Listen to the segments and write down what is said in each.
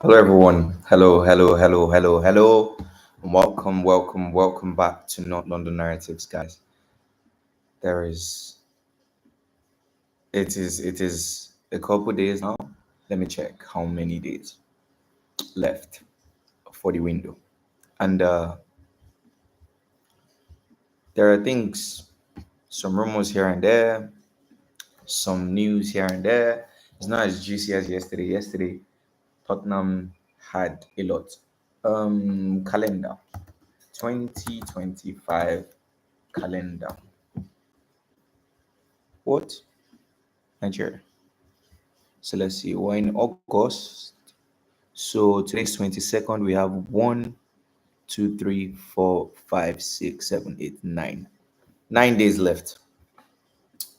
Hello, everyone. Hello. Welcome back to Not London Narratives, guys. There is, it is a couple days now. Let me check how many days left for the window. And there are things, some rumors here and there, some news here and there. It's not as juicy as yesterday. Yesterday, Tottenham had a lot. Calendar 2025 calendar. What? Nigeria. So let's see. We're in August. So today's 22nd. We have 1, 2, 3, 4, 5, 6, 7, 8, 9. 9 days left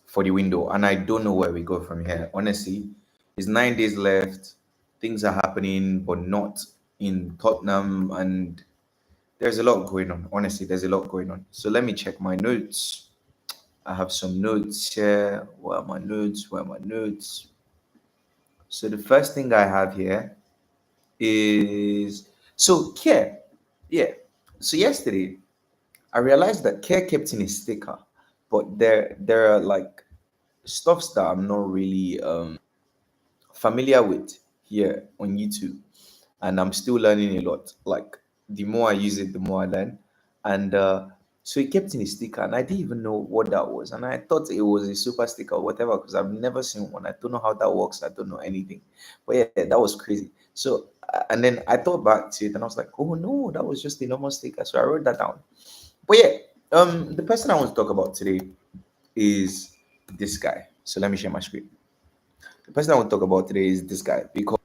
for the window. And I don't know where we go from here. Honestly, it's 9 days left. Things are happening, but not in Tottenham. And there's a lot going on. Honestly, there's a lot going on. So let me check my notes. I have some notes here. Where are my notes? Where are my notes? So the first thing I have here is care. Yeah. So yesterday I realized that care kept in a sticker, but there are like stuffs that I'm not really familiar with here on YouTube, and I'm still learning a lot. Like the more I use it, the more I learn. And so it kept in a sticker, and I didn't even know what that was. And I thought it was a super sticker or whatever because I've never seen one. I don't know how that works. I don't know anything. But yeah, that was crazy. So and then I thought back to it, and I was like, oh no, that was just a normal sticker. So I wrote that down. But yeah, the person I want to talk about today is this guy. So let me share my screen. The person I want to talk about today is this guy because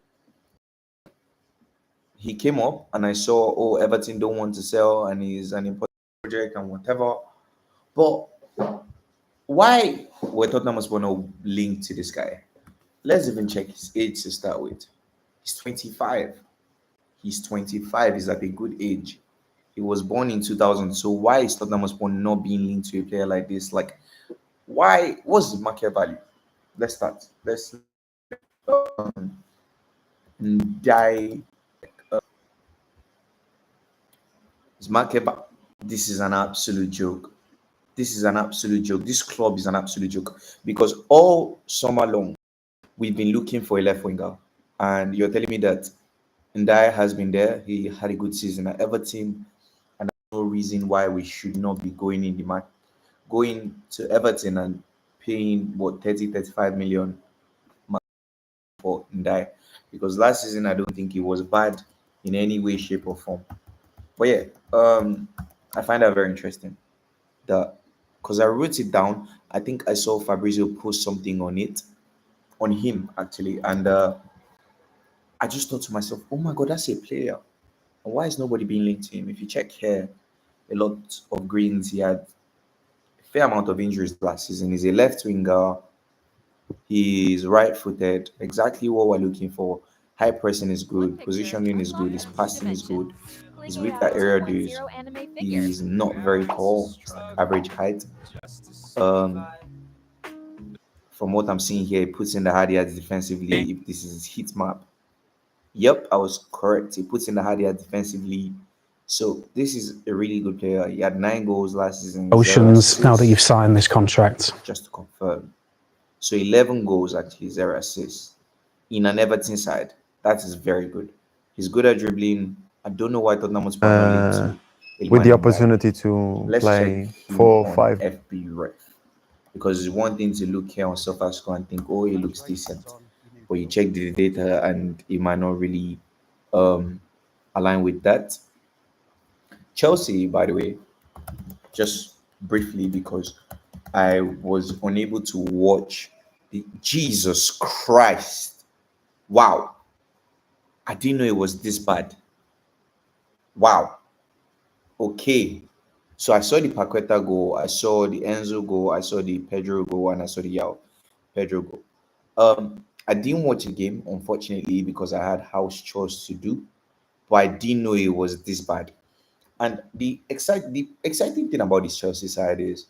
he came up and I saw, oh, Everton don't want to sell and he's an important project and whatever. But why were Tottenham Hotspur not linked to this guy? Let's even check his age to start with. He's 25. He's 25. He's at a good age. He was born in 2000. So why is Tottenham Hotspur not being linked to a player like this? Like, why? What's the market value? Let's start. Let's die. His market. This is an absolute joke. This is an absolute joke. This club is an absolute joke because all summer long we've been looking for a left winger, and you're telling me that Ndai has been there. He had a good season at Everton, and there's no reason why we should not be going in the market, going to Everton and paying what 30, 35 million for Ndai, because last season I don't think he was bad in any way, shape, or form. But yeah, I find that very interesting. That because I wrote it down. I think I saw Fabrizio post something on it, on him actually, and I just thought to myself, oh my god, that's a player. And why is nobody being linked to him? If you check here, a lot of greens. He had a fair amount of injuries last season. He's a left winger. He's right-footed. Exactly what we're looking for. High pressing is One good. picture is Positioning worth is good. His watching each passing is good. dimension. His Clicking width out at a area 2.0 dudes. anime figure. He's not very tall. He's like average height. Um, from what I'm seeing here, he puts in the hard yards defensively. If this is his heat map, yep, I was correct. He puts in the hard yards defensively. So this is a really good player. He had 9 goals last season, zero Emotions now that you've assists. signed this contract? Just to confirm. So 11 goals actually, zero assists in an Everton side. That is very good. He's good at dribbling. I don't know why Tottenham Hotspur are not linked to with Iliman the Ndiaye. opportunity to Let's check play him four, on five. FB Ref, because it's one thing to look here on SofaScore and think, oh, he looks decent, but you check the data and it might not really um, align with that. Chelsea, by the way, just briefly because I was unable to watch the Jesus Christ. Wow. I didn't know it was this bad. Wow. Okay. So I saw the Paqueta goal, I saw the Enzo goal, I saw the Pedro goal, and I saw the Yao Pedro goal. I didn't watch the game, unfortunately, because I had house chores to do, but I didn't know it was this bad. And the exciting thing about this Chelsea side is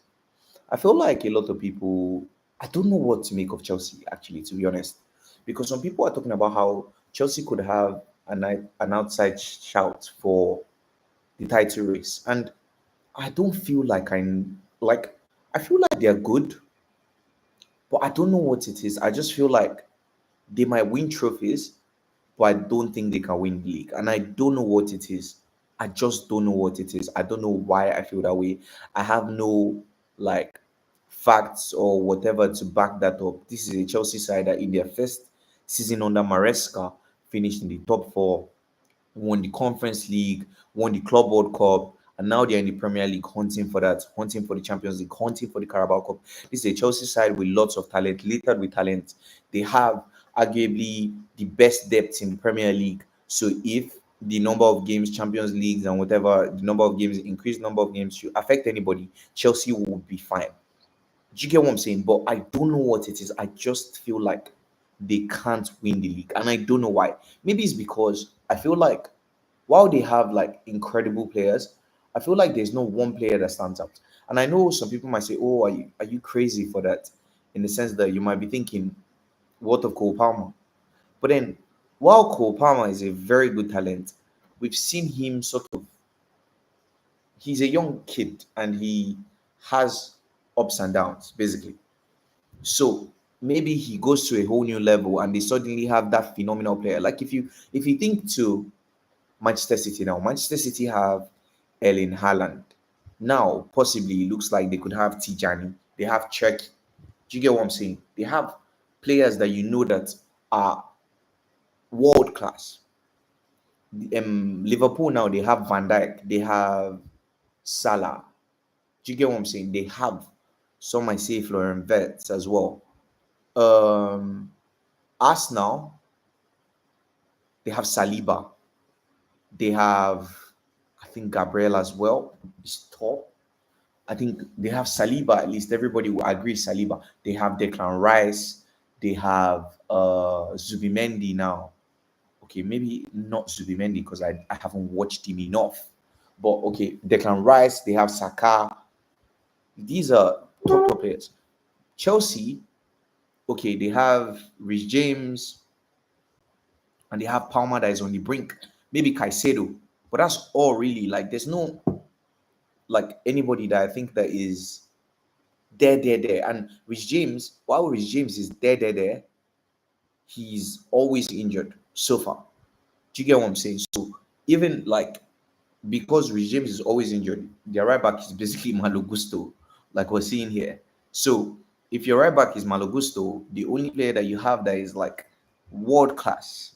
I feel like a lot of people, I don't know what to make of Chelsea, actually, to be honest. Because some people are talking about how Chelsea could have an outside shout for the title race. And I don't feel like like I feel like they're good, but I don't know what it is. I just feel like they might win trophies, but I don't think they can win the league. And I don't know what it is. I just don't know what it is. I don't know why I feel that way. I have no like facts or whatever to back that up. This is a Chelsea side that in their first season under Maresca finished in the top four, won the Conference League, won the Club World Cup, and now they're in the Premier League hunting for that, hunting for the Champions League, hunting for the Carabao Cup. This is a Chelsea side with lots of talent, littered with talent. They have arguably the best depth in the Premier League. So if the number of games, Champions Leagues, and whatever, the number of games, increased number of games should affect anybody, Chelsea will be fine. Do you get what I'm saying? But I don't know what it is. I just feel like they can't win the league. And I don't know why. Maybe it's because I feel like while they have like incredible players, I feel like there's no one player that stands out. And I know some people might say, "Oh, are you crazy for that?" In the sense that you might be thinking, "What of Cole Palmer?" But then, while Cole Palmer is a very good talent, we've seen him sort of. He's a young kid and he has ups and downs, basically. So maybe he goes to a whole new level and they suddenly have that phenomenal player. Like if you think to Manchester City now. Manchester City have Erling Haaland. Now, possibly, it looks like they could have Tijani. They have Czech. Do you get what I'm saying? They have players that you know that are world class. Liverpool now, they have Van Dijk. They have Salah. Do you get what I'm saying? They have some might say Florian Wirtz as well. Um, Arsenal, they have Saliba. They have, I think, Gabriel as well. Is top. I think they have Saliba, at least everybody will agree Saliba. They have Declan Rice, they have Zubimendi now. Okay, maybe not Zubimendi because I haven't watched him enough. But okay, Declan Rice, they have Saka. These are top players. Chelsea, okay, they have Rich James and they have Palmer that is on the brink. Maybe Caicedo. But that's all really. Like there's no like anybody that I think that is there. And Rich James, while Rich James is there, he's always injured so far. Do you get what I'm saying? So even like because Rich James is always injured, their right back is basically Malo Gusto, like we're seeing here. So if your right back is Malo Gusto, the only player that you have that is like world class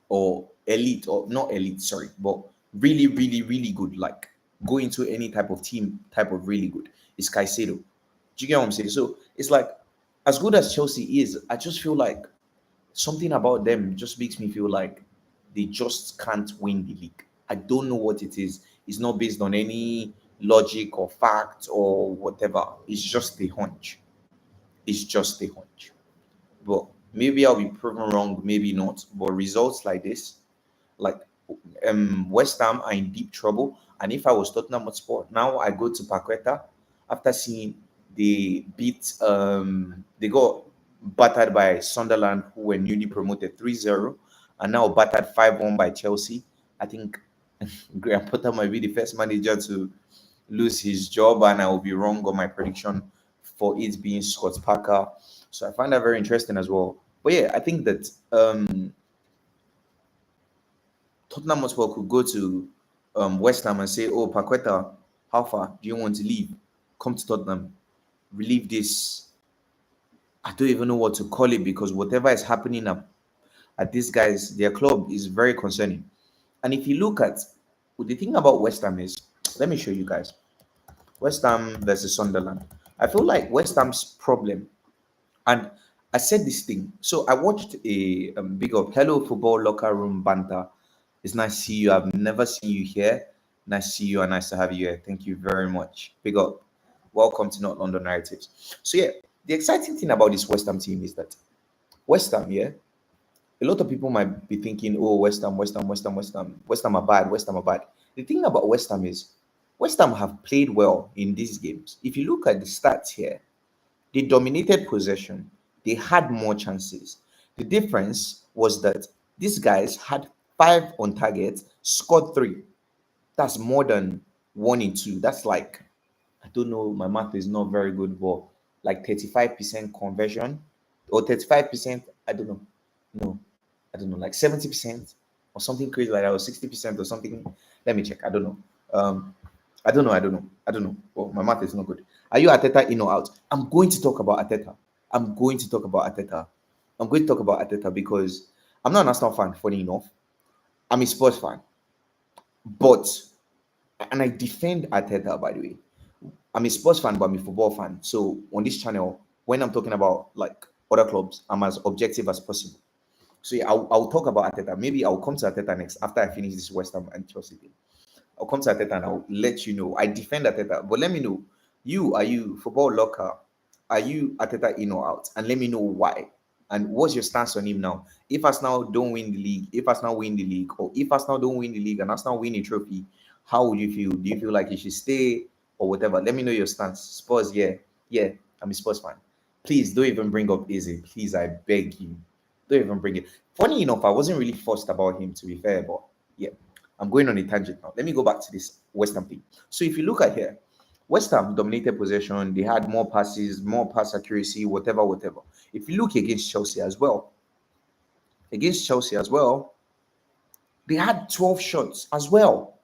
or elite or not elite, sorry, but really, really, really good, like go into any type of team, type of really good, is Caicedo. Do you get what I'm saying? So it's like as good as Chelsea is, I just feel like something about them just makes me feel like they just can't win the league. I don't know what it is. It's not based on any logic or fact or whatever. It's just a hunch. It's just a hunch. But maybe I'll be proven wrong, maybe not. But results like this, like West Ham are in deep trouble. And if I was Tottenham Hotspur, now I go to Paqueta after seeing they got battered by Sunderland, who were newly promoted 3-0, and now battered 5-1 by Chelsea. I think Graham Potter might be the first manager to lose his job, and I will be wrong on my prediction for it being Scott Parker. So I find that very interesting as well. But yeah, I think that Tottenham Hotspur could go to West Ham and say, "Oh, Paqueta, how far do you want to leave? Come to Tottenham, relieve this." I don't even know what to call it because whatever is happening at these guys, their club is very concerning. And if you look at the thing about West Ham is, let me show you guys West Ham versus Sunderland. I feel like West Ham's problem, and I said this thing. So I watched a big up Hello Football Locker Room banter. It's nice to see you. I've never seen you here. Nice to see you and nice to have you here. Thank you very much. Big up. Welcome to Not London Narratives. So yeah, the exciting thing about this West Ham team is that West Ham, yeah, a lot of people might be thinking, oh, West Ham are bad, West Ham are bad. The thing about West Ham is West Ham have played well in these games. If you look at the stats here, they dominated possession. They had more chances. The difference was that these guys had 5 on target, scored 3. That's more than 1 in 2. That's like, I don't know, my math is not very good, but like 35% conversion or 35%, I don't know. No, I don't know, like 70% or something crazy like that, or 60% or something. Let me check. I don't know. I don't know. Well, my math is not good. Are you Arteta in or out? I'm going to talk about Arteta. I'm going to talk about Arteta. I'm going to talk about Arteta because I'm not an Arsenal fan, funny enough. I'm a sports fan. But, and I defend Arteta, by the way. I'm a sports fan, but I'm a football fan. So on this channel, when I'm talking about like other clubs, I'm as objective as possible. So yeah, I'll talk about Arteta. Maybe I'll come to Arteta next after I finish this West Ham and Chelsea thing. I'll come to Arteta and I'll let you know. I defend Arteta, but let me know. Are you football locker? Are you Arteta in or out? And let me know why. And what's your stance on him now? If Arsenal don't win the league, if Arsenal win the league, or if Arsenal don't win the league and Arsenal win a trophy, how would you feel? Do you feel like he should stay or whatever? Let me know your stance. Spurs, yeah, I'm a Spurs fan. Please don't even bring up Eze. Please, I beg you. Don't even bring it. Funny enough, I wasn't really fussed about him, to be fair, but yeah, I'm going on a tangent now. Let me go back to this West Ham thing. So if you look at here, West Ham dominated possession. They had more passes, more pass accuracy, whatever, whatever. If you look against Chelsea as well, they had 12 shots as well.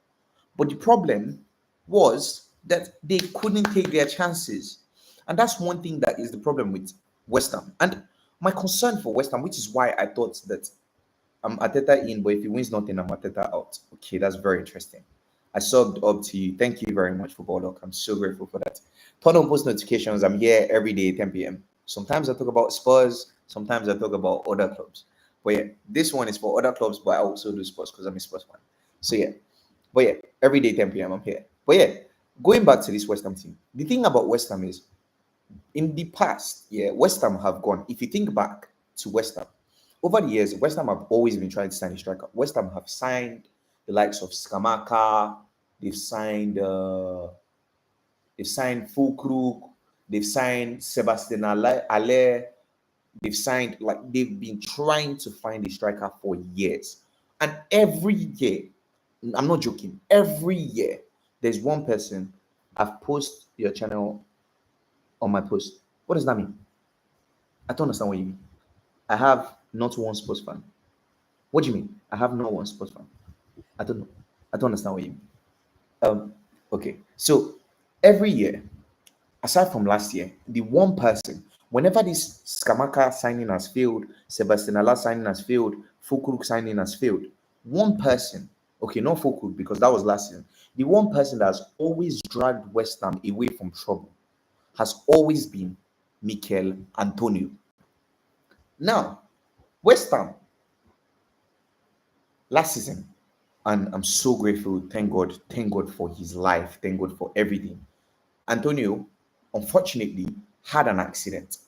But the problem was that they couldn't take their chances. And that's one thing that is the problem with West Ham. And my concern for West Ham, which is why I thought that I'm Arteta in, but if he wins nothing, I'm Arteta out. Okay, that's very interesting. I subbed up to you. Thank you very much for Baldock. I'm so grateful for that. Turn on post notifications. I'm here every day, 10 p.m. Sometimes I talk about Spurs. Sometimes I talk about other clubs. But yeah, this one is for other clubs, but I also do Spurs because I'm a Spurs fan. So yeah, but yeah, every day, 10 p.m. I'm here. But yeah, going back to this West Ham team, the thing about West Ham is in the past, yeah, West Ham have gone. If you think back to West Ham, over the years, West Ham have always been trying to sign a striker. West Ham have signed the likes of Skamaka, they've signed Fulkrug, they've signed Sebastian Aller, they've been trying to find a striker for years. And every year, I'm not joking, every year there's one person. I've posted your channel on my post. What does that mean? I don't understand what you mean. I have not one sports fan. What do you mean? I have not one sports fan. I don't know. I don't understand what you mean. Okay. So every year, aside from last year, the one person, whenever this Skamaka signing has failed, Sebastian Allah signing has failed, Fulkrug signing has failed, one person, okay, not Fulkrug because that was last season, the one person that has always dragged West Ham away from trouble has always been Mikel Antonio. Now, West Ham last season, and I'm so grateful. Thank God for his life. Thank God for everything. Antonio, unfortunately, had an accident.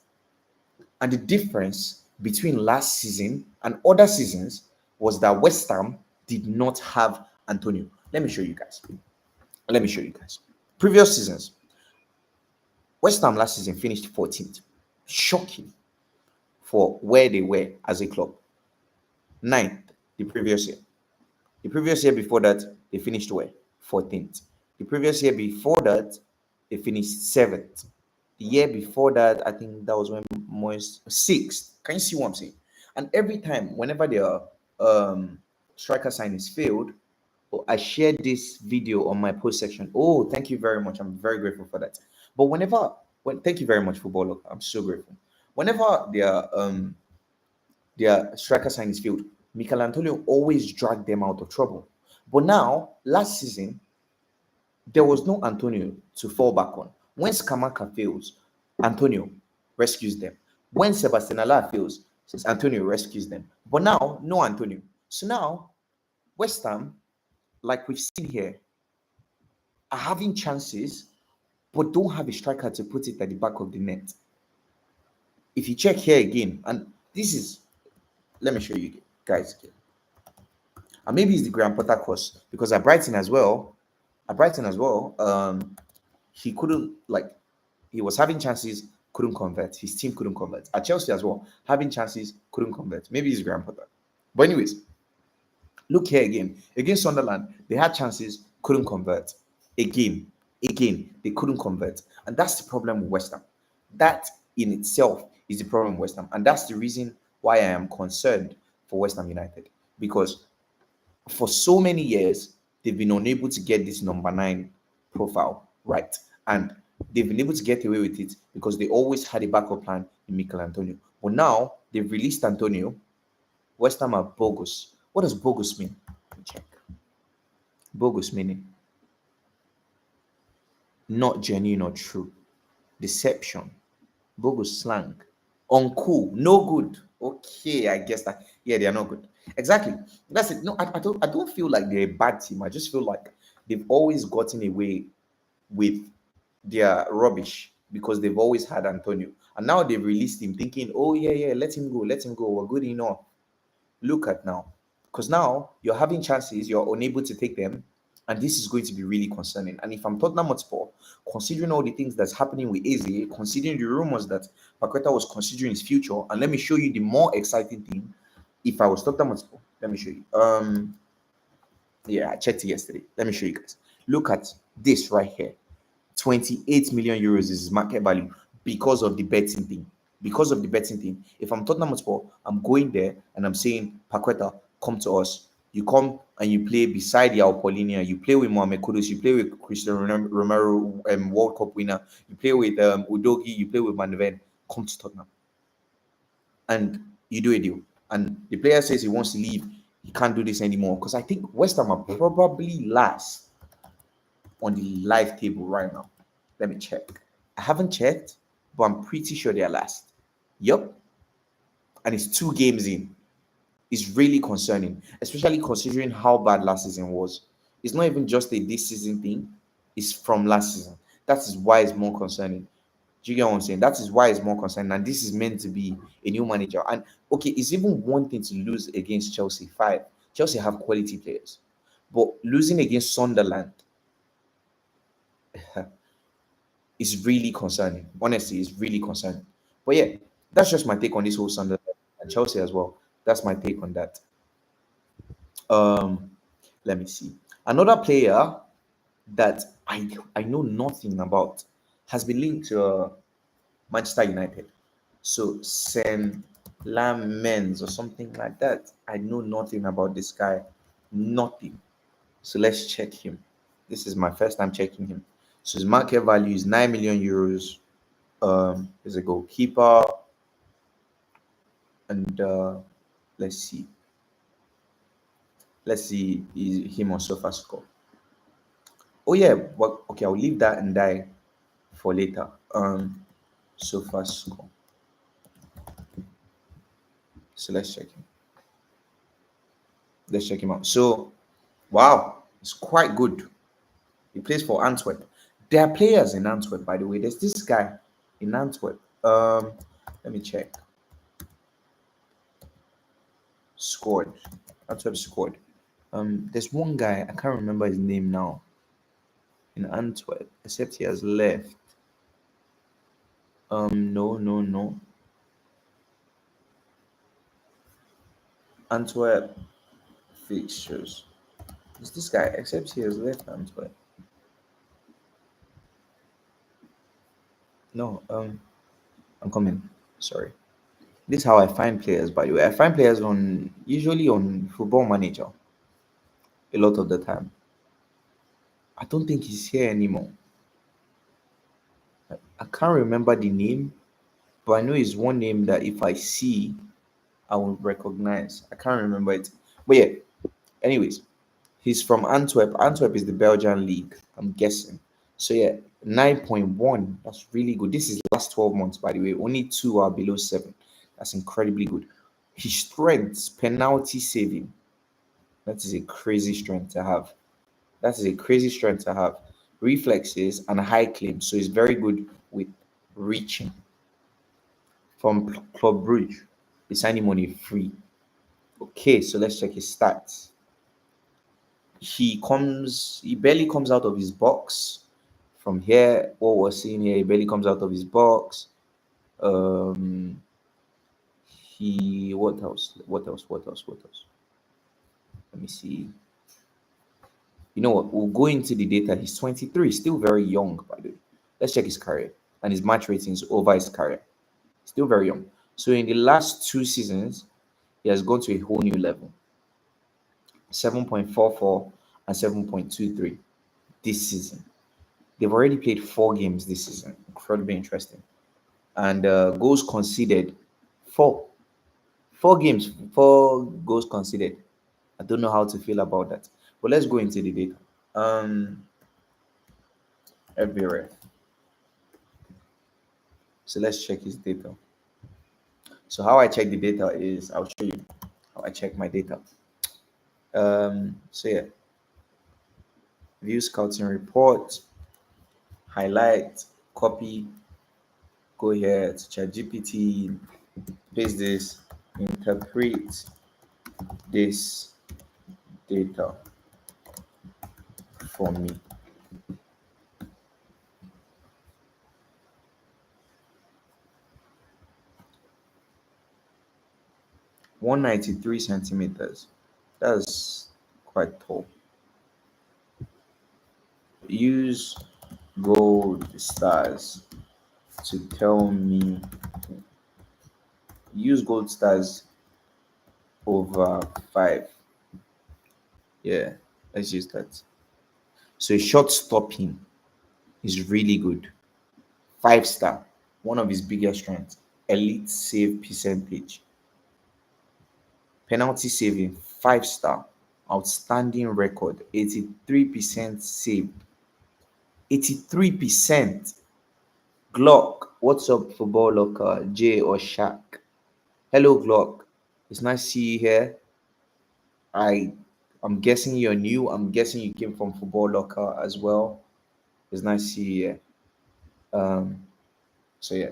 And the difference between last season and other seasons was that West Ham did not have Antonio. Let me show you guys. Previous seasons, West Ham last season finished 14th. Shocking for where they were as a club. 9th the previous year. The previous year before that, they finished where? 14th. The previous year before that, they finished 7th. The year before that, I think that was when Moyes 6th. Can you see what I'm saying? And every time, whenever their striker signings failed, I shared this video on my post section. Oh, thank you very much. I'm very grateful for that. But thank you very much, Football Look. I'm so grateful. Whenever their striker signings failed, Mikel Antonio always dragged them out of trouble. But now, last season, there was no Antonio to fall back on. When Skamaka fails, Antonio rescues them. When Sebastian Alla fails, Antonio rescues them. But now, no Antonio. So now, West Ham, like we've seen here, are having chances, but don't have a striker to put it at the back of the net. If you check here again, and this is, let me show you guys again. And maybe it's the Graham Potter course, because at Brighton as well, he couldn't, he was having chances, couldn't convert. His team couldn't convert. At Chelsea as well, having chances, couldn't convert. Maybe it's Graham Potter. But anyways, Look here again. Against Sunderland, they had chances, couldn't convert. Again, they couldn't convert. And that's the problem with West Ham. That in itself is the problem with West Ham. And that's the reason why I am concerned for West Ham United. Because for so many years, they've been unable to get this number nine profile right. And they've been able to get away with it because they always had a backup plan in Mikel Antonio. But now they've released Antonio. West Ham are bogus. What does bogus mean? Let me check. Bogus meaning not genuine or true. Deception. Bogus slang. Uncool. No good. Okay, I guess that. Yeah, they are not good. Exactly. That's it. No, I don't feel like they're a bad team. I just feel like they've always gotten away with their rubbish because they've always had Antonio. And now they've released him thinking, oh yeah, yeah, let him go. We're good enough. Look at now. Because now you're having chances, you're unable to take them, and this is going to be really concerning. And if I'm Tottenham Hotspur, considering all the things that's happening with Eze, considering the rumors that Paqueta was considering his future, and let me show you the more exciting thing. If I was Tottenham Hotspur, let me show you. Yeah, I checked it yesterday. Let me show you guys. Look at this right here. 28 million euros is his market value because of the betting thing. Because of the betting thing. If I'm Tottenham Hotspur, I'm going there and I'm saying, Paqueta, come to us. You come and you play beside Yao Paulinia. You play with Mohamed Kudus. You play with Cristiano Romero, World Cup winner. You play with Udogi. You play with Van de Ven. Come to Tottenham. And you do a deal. And the player says he wants to leave. He can't do this anymore. Because I think West Ham are probably last on the live table right now. Let me check. I haven't checked, but I'm pretty sure they're last. Yup. And it's 2 games in. It's really concerning, especially considering how bad last season was. It's not even just a this season thing, it's from last season. That is why it's more concerning. Do you get what I'm saying? That is why it's more concerning. And this is meant to be a new manager. And okay, it's even one thing to lose against Chelsea. Five. Chelsea have quality players. But losing against Sunderland is really concerning. Honestly, it's really concerning. But yeah, that's just my take on this whole Sunderland and Chelsea as well. That's my take on that. Um, Let me see. Another player that I know nothing about has been linked to Manchester United. So Sen Lamens or something like that. I know nothing about this guy. Nothing. So let's check him. This is my first time checking him. So his market value is 9 million euros. He's a goalkeeper. And let's see. Let's see him on SofaScore. Oh yeah, well, okay, I'll leave that and die for later. SofaScore. So let's check him. Let's check him out. So, wow, it's quite good. He plays for Antwerp. There are players in Antwerp, by the way. There's this guy in Antwerp. Let me check. Scored. Antwerp scored. There's one guy, I can't remember his name now, in Antwerp, except he has left. No. Antwerp fixtures. It's this guy, except he has left Antwerp. No, I'm coming. Sorry. This is how I find players, by the way. I find players on usually on Football Manager a lot of the time. I don't think he's here anymore. I can't remember the name, but I know it's one name that if I see, I will recognize. I can't remember it. But yeah, anyways, he's from Antwerp. Antwerp is the Belgian league, I'm guessing. So yeah, 9.1. That's really good. This is last 12 months, by the way. Only two are below 7. That's incredibly good. His strengths, penalty saving. That is a crazy strength to have. That is a crazy strength to have. Reflexes and high claim. So he's very good with reaching. From Club Brugge, they signed him on a free. Okay, so let's check his stats. He barely comes out of his box. From here, what we're seeing here, he barely comes out of his box. Um, what else? Let me me see. You know what? We'll go into the data. He's 23, still very young, by the way. Let's check his career and his match ratings over his career. Still very young. So in the last 2 seasons, he has gone to a whole new level. 7.44 and 7.23 this season. They've already played 4 games this season. Incredibly interesting. And goals conceded, four. 4 games, 4 goals conceded. I don't know how to feel about that. But let's go into the data. Everywhere. So let's check his data. So how I check the data is I'll show you how I check my data. So yeah, view scouting report, highlight, copy, go here to ChatGPT, paste this, interpret this data for me. 193 centimeters. That's quite tall. Use gold stars to tell me. Use gold stars over 5. Yeah, let's use that. So shot stopping is really good. 5 star, one of his biggest strengths. Elite save percentage. Penalty saving, 5 star. Outstanding record, 83% saved. 83%. Glock, what's up, football locker? Jay or Shaq? Hello, Glock. It's nice to see you here. I'm guessing you're new. I'm guessing you came from football locker as well. It's nice to see you here. Um, so yeah,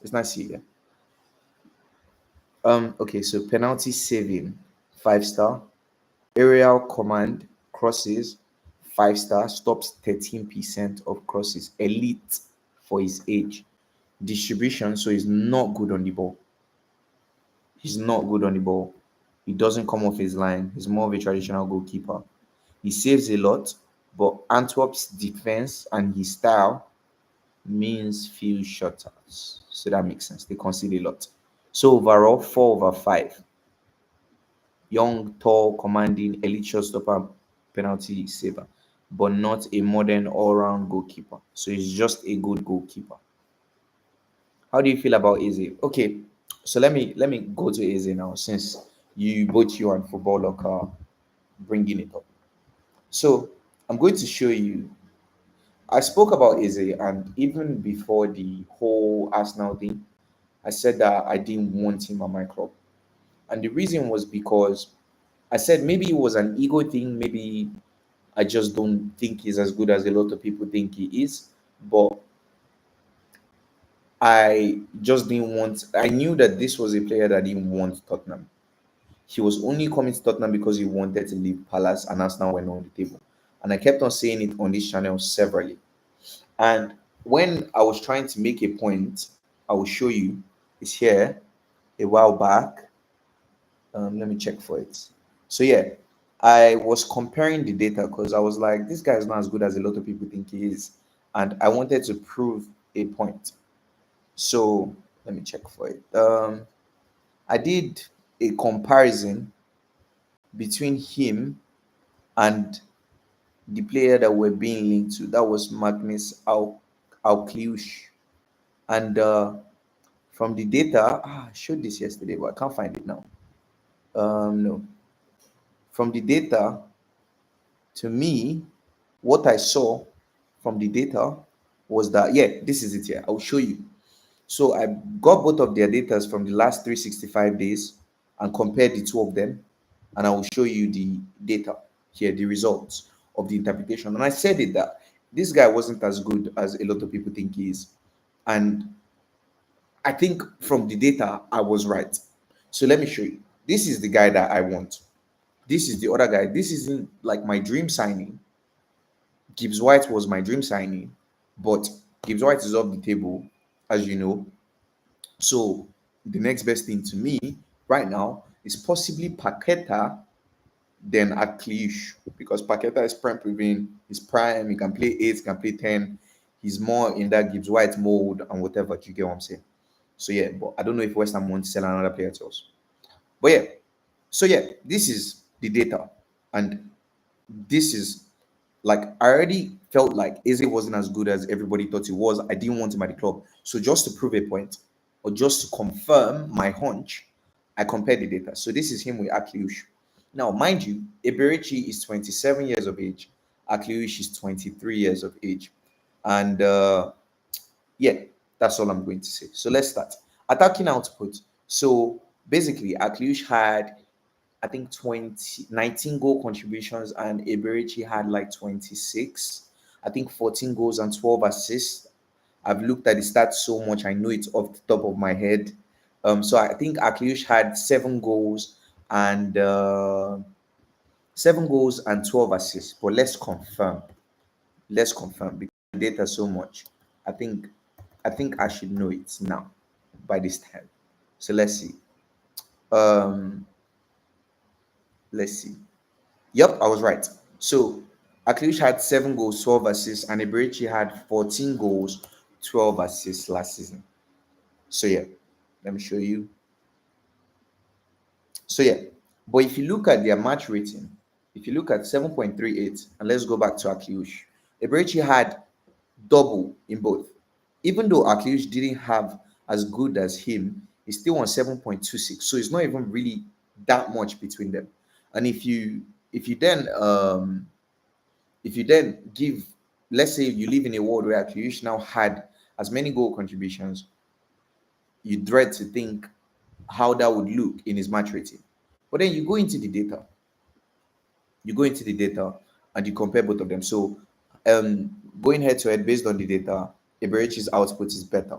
it's nice to see you here. Okay, so penalty saving, 5 star. Aerial command crosses, 5 star. Stops 13% of crosses. Elite for his age. Distribution, so he's not good on the ball. He's not good on the ball. He doesn't come off his line. He's more of a traditional goalkeeper. He saves a lot, but Antwerp's defense and his style means few shutouts. So that makes sense. They concede a lot. So overall, 4/5. Young, tall, commanding, elite shotstopper, penalty saver, but not a modern all-round goalkeeper. So he's just a good goalkeeper. How do you feel about Eze? Okay, so let me go to Eze now, since you and Football Locker bringing it up. So I'm going to show you. I spoke about Eze, and even before the whole Arsenal thing, I said that I didn't want him at my club, and the reason was because I said maybe it was an ego thing. Maybe I just don't think he's as good as a lot of people think he is. But I just didn't want. I knew that this was a player that didn't want Tottenham. He was only coming to Tottenham because he wanted to leave Palace, and Arsenal went on the table. And I kept on saying it on this channel severally. And when I was trying to make a point, I will show you. It's here a while back. Let me check for it. So yeah, I was comparing the data because I was like, this guy is not as good as a lot of people think he is, and I wanted to prove a point. So let me check for it. I did a comparison between him and the player that we're being linked to. That was Magnus Alkliush. And from the data, I showed this yesterday, but I can't find it now. No. From the data, to me, what I saw from the data was that, yeah, this is it here. I'll show you. So I got both of their data from the last 365 days and compared the two of them, and I will show you the data here, the results of the interpretation. And I said it that this guy wasn't as good as a lot of people think he is. And I think from the data, I was right. So let me show you. This is the guy that I want. This is the other guy. This isn't like my dream signing. Gibbs White was my dream signing, but Gibbs White is off the table, as you know. So the next best thing to me right now is possibly Paqueta than Aklish, because Paqueta is prime proven, he's prime, he can play 8, he can play 10. He's more in that Gibbs White mode and whatever. Do you get what I'm saying? So yeah, but I don't know if West Ham wants to sell another player to us. But yeah, so yeah, this is the data, and this is like I already felt like Eze wasn't as good as everybody thought he was. I didn't want him at the club. So just to prove a point, or just to confirm my hunch, I compared the data. So this is him with Akliush. Now, mind you, Eberechi is 27 years of age. Akliush is 23 years of age. And yeah, that's all I'm going to say. So let's start. Attacking output. So basically, Akliush had I think 19 goal contributions, and Eberechi had like 26. I think 14 goals and 12 assists. I've looked at the stats so much, I know it's off the top of my head. So I think Akliush had 7 goals and 12 assists. But let's confirm. Let's confirm because the data so much. I think I think I should know it now by this time. So let's see. Um, let's see. Yep, I was right. So Akilish had 7 goals, 12 assists, and Eberechi had 14 goals, 12 assists last season. So yeah, let me show you. So yeah, but if you look at their match rating, if you look at 7.38, and let's go back to Akilish, Eberechi had double in both. Even though Akilish didn't have as good as him, he's still on 7.26. So it's not even really that much between them. And if you then give, let's say you live in a world where Akilish now had as many goal contributions, you dread to think how that would look in his match rating. But then you go into the data and you compare both of them. So going head to head based on the data, Eberechi's output is better.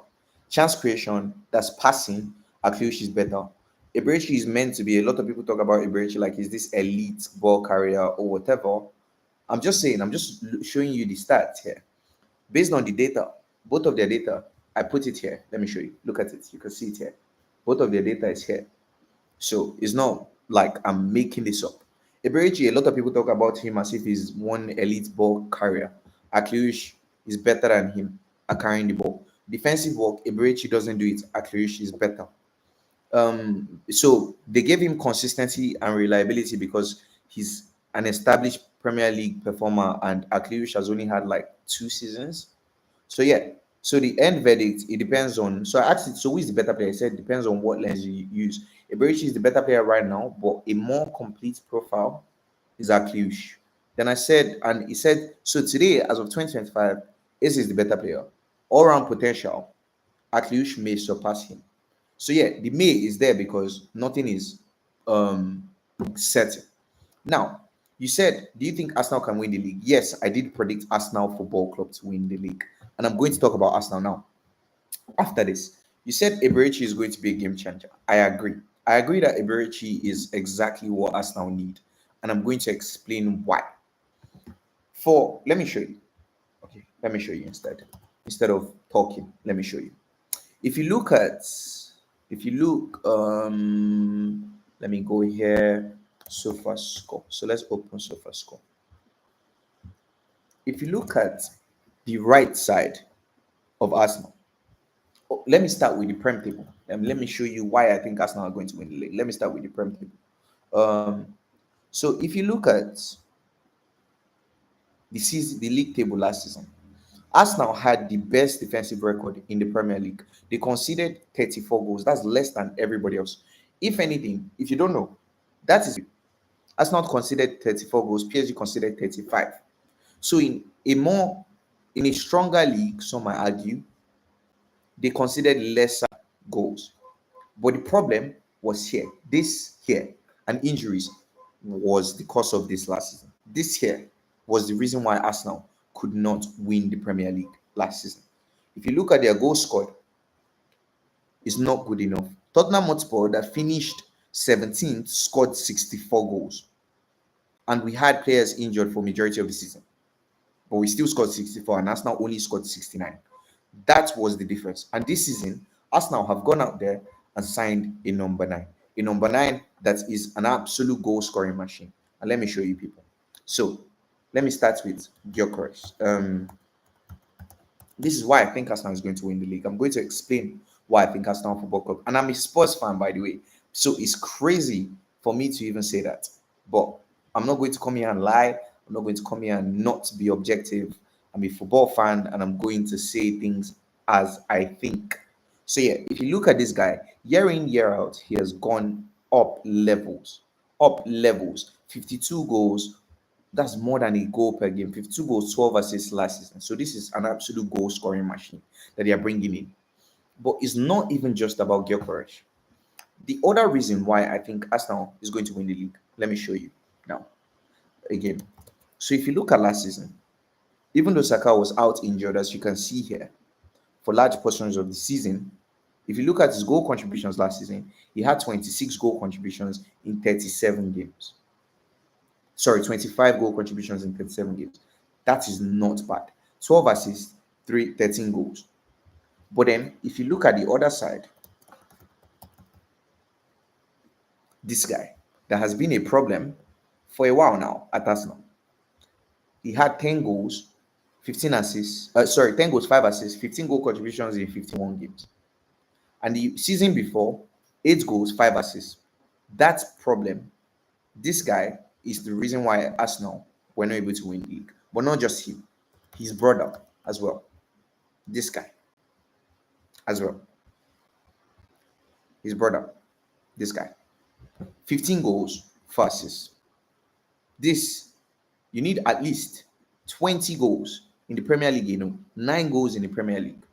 Chance creation, that's passing, Akilish is better. Eberechi is meant to be, a lot of people talk about Eberechi like he's this elite ball carrier or whatever. I'm just saying, I'm just showing you the stats here. Based on the data, both of their data, I put it here. Let me show you. Look at it. You can see it here. Both of their data is here. So it's not like I'm making this up. Eberechi, a lot of people talk about him as if he's one elite ball carrier. Akilish is better than him at carrying the ball. Defensive work, Eberechi doesn't do it. Akilish is better. So they gave him consistency and reliability because he's an established Premier League performer, and Akilish has only had like 2 seasons. So yeah, so the end verdict, it depends on. So I asked it, so who is the better player? I said it depends on what lens you use. Eberechi is the better player right now, but a more complete profile is Akilish. Then I said, and he said, so today, as of 2025, Ace is the better player. All round potential, Akilish may surpass him. So yeah, the may is there because nothing is um certain. Now, you said, do you think Arsenal can win the league? Yes, I did predict Arsenal Football Club to win the league. And I'm going to talk about Arsenal now. After this, you said Eberechi is going to be a game changer. I agree. I agree that Eberechi is exactly what Arsenal need. And I'm going to explain why. Let me show you. Okay, let me show you instead. Instead of talking, let me show you. If you look at, if you look, let me go here, sofa score. So let's open sofa score. If you look at the right side of Arsenal, let me start with the Prem table. Let me show you why I think Arsenal are going to win the league. Let me start with the Prem table. So if you look at the league table last season, Arsenal had the best defensive record in the Premier League. They conceded 34 goals. That's less than everybody else. If anything, if you don't know, that is Arsenal conceded 34 goals. PSG conceded 35. So in a stronger league, some might argue, they considered lesser goals. But the problem was here. This here, and injuries was the cause of this last season. This here was the reason why Arsenal could not win the Premier League last season. If you look at their goal scored, it's not good enough. Tottenham Hotspur that finished 17th scored 64 goals, and we had players injured for majority of the season, but we still scored 64, and Arsenal only scored 69. That was the difference. And this season, Arsenal have gone out there and signed a number 9. a number nine that is an absolute goal scoring machine. And let me show you people. So let me start with Gyökeres. This is why I think Arsenal is going to win the league. I'm going to explain why I think Arsenal Football Club, and I'm a Spurs fan, by the way. So it's crazy for me to even say that. But I'm not going to come here and lie. I'm not going to come here and not be objective. I'm a football fan, and I'm going to say things as I think. So yeah, if you look at this guy, year in, year out, he has gone up levels. Up levels. 52 goals, that's more than a goal per game. 52 goals, 12 assists last season. So this is an absolute goal scoring machine that they are bringing in. But it's not even just about Gyökeres. The other reason why I think Arsenal is going to win the league, let me show you now. Again, so if you look at last season, even though Saka was out injured, as you can see here, for large portions of the season, if you look at his goal contributions last season, he had 26 goal contributions in 37 games. Sorry, 25 goal contributions in 37 games. That is not bad. 12 assists, 13 goals. But then, if you look at the other side, this guy that has been a problem for a while now at Arsenal. He had 10 goals, 15 assists. 10 goals, 5 assists, 15 goal contributions in 51 games. And the season before, 8 goals, 5 assists. That problem, this guy is the reason why Arsenal were not able to win the league. But not just him, his brother as well. This guy as well. His brother, this guy. 15 goals, 4 assists. This, you need at least 20 goals in the Premier League, 9 goals in the Premier League.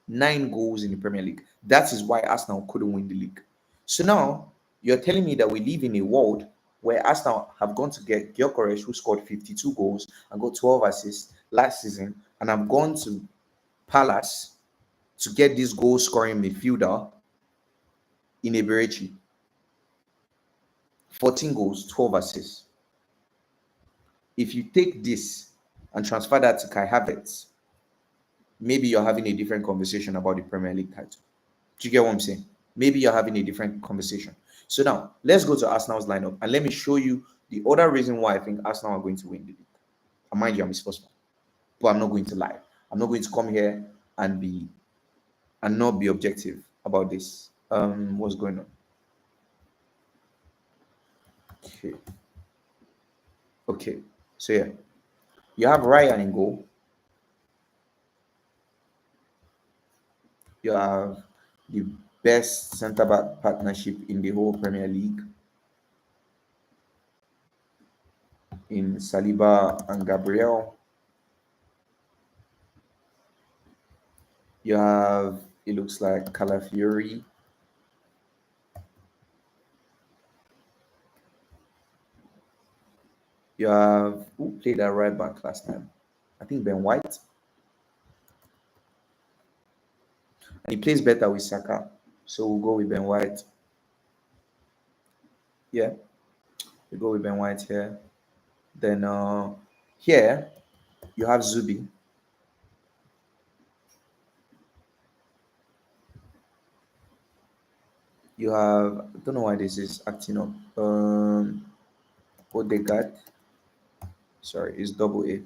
9 goals in the Premier League. That is why Arsenal couldn't win the league. So now, you're telling me that we live in a world where Arsenal have gone to get Gyökeres, who scored 52 goals and got 12 assists last season, and have gone to Palace to get this goal-scoring midfielder in Eberechi. 14 goals, 12 assists. If you take this and transfer that to Kai Havertz, maybe you're having a different conversation about the Premier League title. Do you get what I'm saying? Maybe you're having a different conversation. So now, let's go to Arsenal's lineup and let me show you the other reason why I think Arsenal are going to win the league. And mind you, I'm a sports fan, but I'm not going to lie. I'm not going to come here and not be objective about this. What's going on? Okay. So yeah, you have Ryan in goal. You have the best centre back partnership in the whole Premier League in Saliba and Gabriel. You have, it looks like, Calafiori. You have, who played at right back last time? I think Ben White. And he plays better with Saka. So we'll go with Ben White. Yeah, we go with Ben White here. Then here you have Zubi. You have, I don't know why this is acting up. Odegaard. Sorry, it's double A.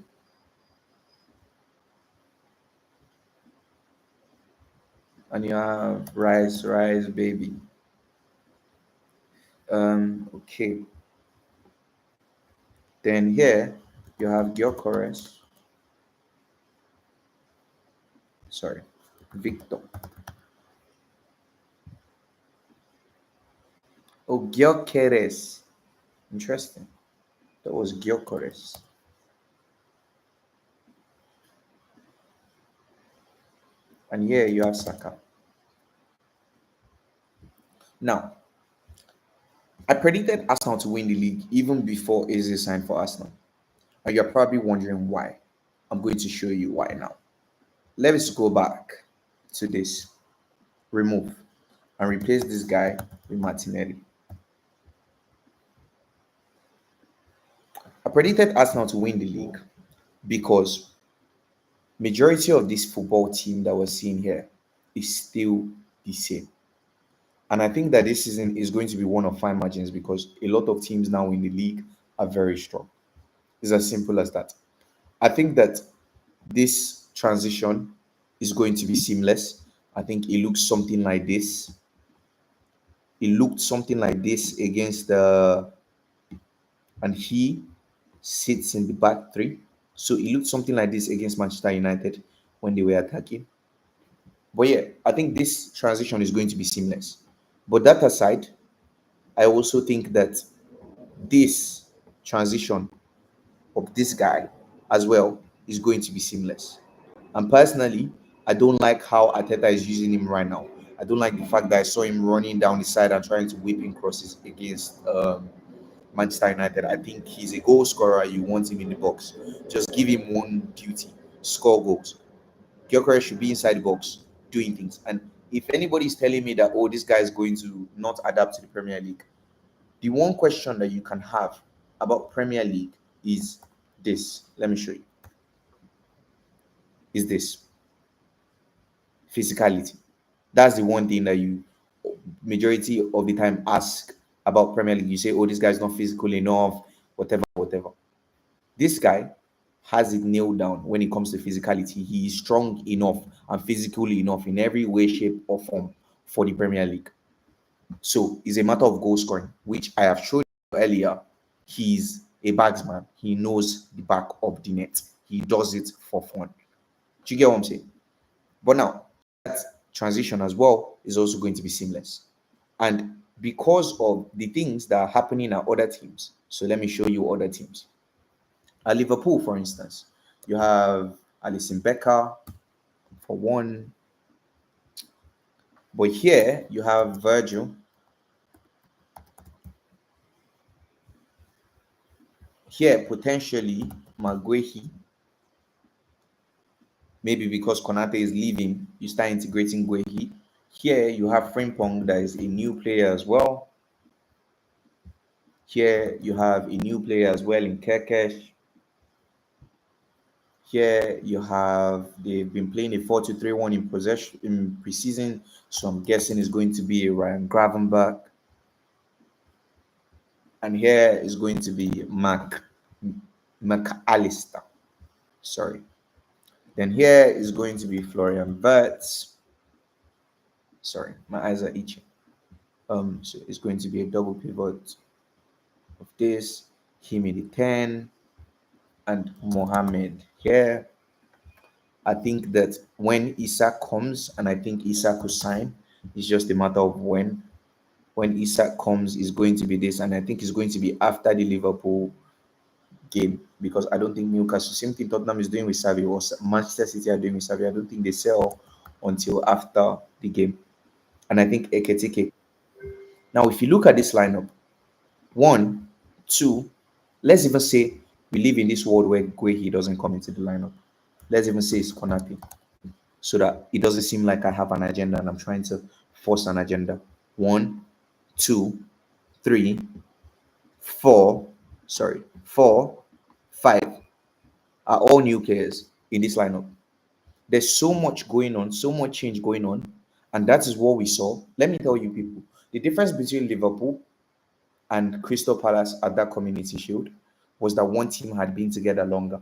And you have Rise, baby. Okay. Then here you have Gyökeres. Sorry, Victor. Oh, Gyökeres. Interesting. That was Gyökeres. And here you have Saka. Now, I predicted Arsenal to win the league even before Eze signed for Arsenal. And you're probably wondering why. I'm going to show you why now. Let's go back to this. Remove and replace this guy with Martinelli. I predicted Arsenal to win the league because majority of this football team that we're seeing here is still the same. And I think that this season is going to be one of fine margins because a lot of teams now in the league are very strong. It's as simple as that. I think that this transition is going to be seamless. I think it looks something like this. It looked something like this against the, and he sits in the back three. So it looked something like this against Manchester United when they were attacking. But yeah, I think this transition is going to be seamless. But that aside, I also think that this transition of this guy as well is going to be seamless. And personally, I don't like how Arteta is using him right now. I don't like the fact that I saw him running down the side and trying to whip in crosses against Manchester United. I think he's a goal scorer. You want him in the box. Just give him one duty: score goals. Gyökeres should be inside the box doing things. And if anybody is telling me that, oh, this guy is going to not adapt to the Premier League, the one question that you can have about Premier League is this. Let me show you. Is this physicality? That's the one thing that you majority of the time ask about Premier League. You say, oh, this guy's not physical enough, whatever, whatever. This guy has it nailed down when it comes to physicality. He is strong enough and physical enough in every way, shape, or form for the Premier League. So it's a matter of goal scoring, which I have shown you earlier. He's a bagsman. He knows the back of the net. He does it for fun. Do you get what I'm saying? But now that transition as well is also going to be seamless. And because of the things that are happening at other teams, so let me show you other teams. At Liverpool, for instance, you have Alisson Becker for one, but here you have Virgil. Here, potentially Maguehi. Maybe because Konate is leaving, you start integrating Guehi. Here you have Frimpong, that is a new player as well. Here you have a new player as well in Kekesh. Here you have they've been playing a 4-2-3-1 in possession in preseason, so I'm guessing it's going to be a Ryan Gravenberch. And here is going to be McAllister. Sorry. Then here is going to be Florian Wirtz. Sorry, my eyes are itching. So it's going to be a double pivot of this, him in the 10, and Mohammed here. I think that when Isak comes, and I think Isak could sign, it's just a matter of when. When Isak comes, is going to be this, and I think it's going to be after the Liverpool game because I don't think Newcastle, same thing Tottenham is doing with Savi or Manchester City are doing with Savi. I don't think they sell until after the game, and I think Eketike. Now, if you look at this lineup, one, two, let's even say we live in this world where Guehi doesn't come into the lineup. Let's even say it's Konate, so that it doesn't seem like I have an agenda and I'm trying to force an agenda. One, two, three, four, sorry, four, five are all new players in this lineup. There's so much going on, so much change going on, and that is what we saw. Let me tell you, people, the difference between Liverpool and Crystal Palace at that Community Shield was that one team had been together longer.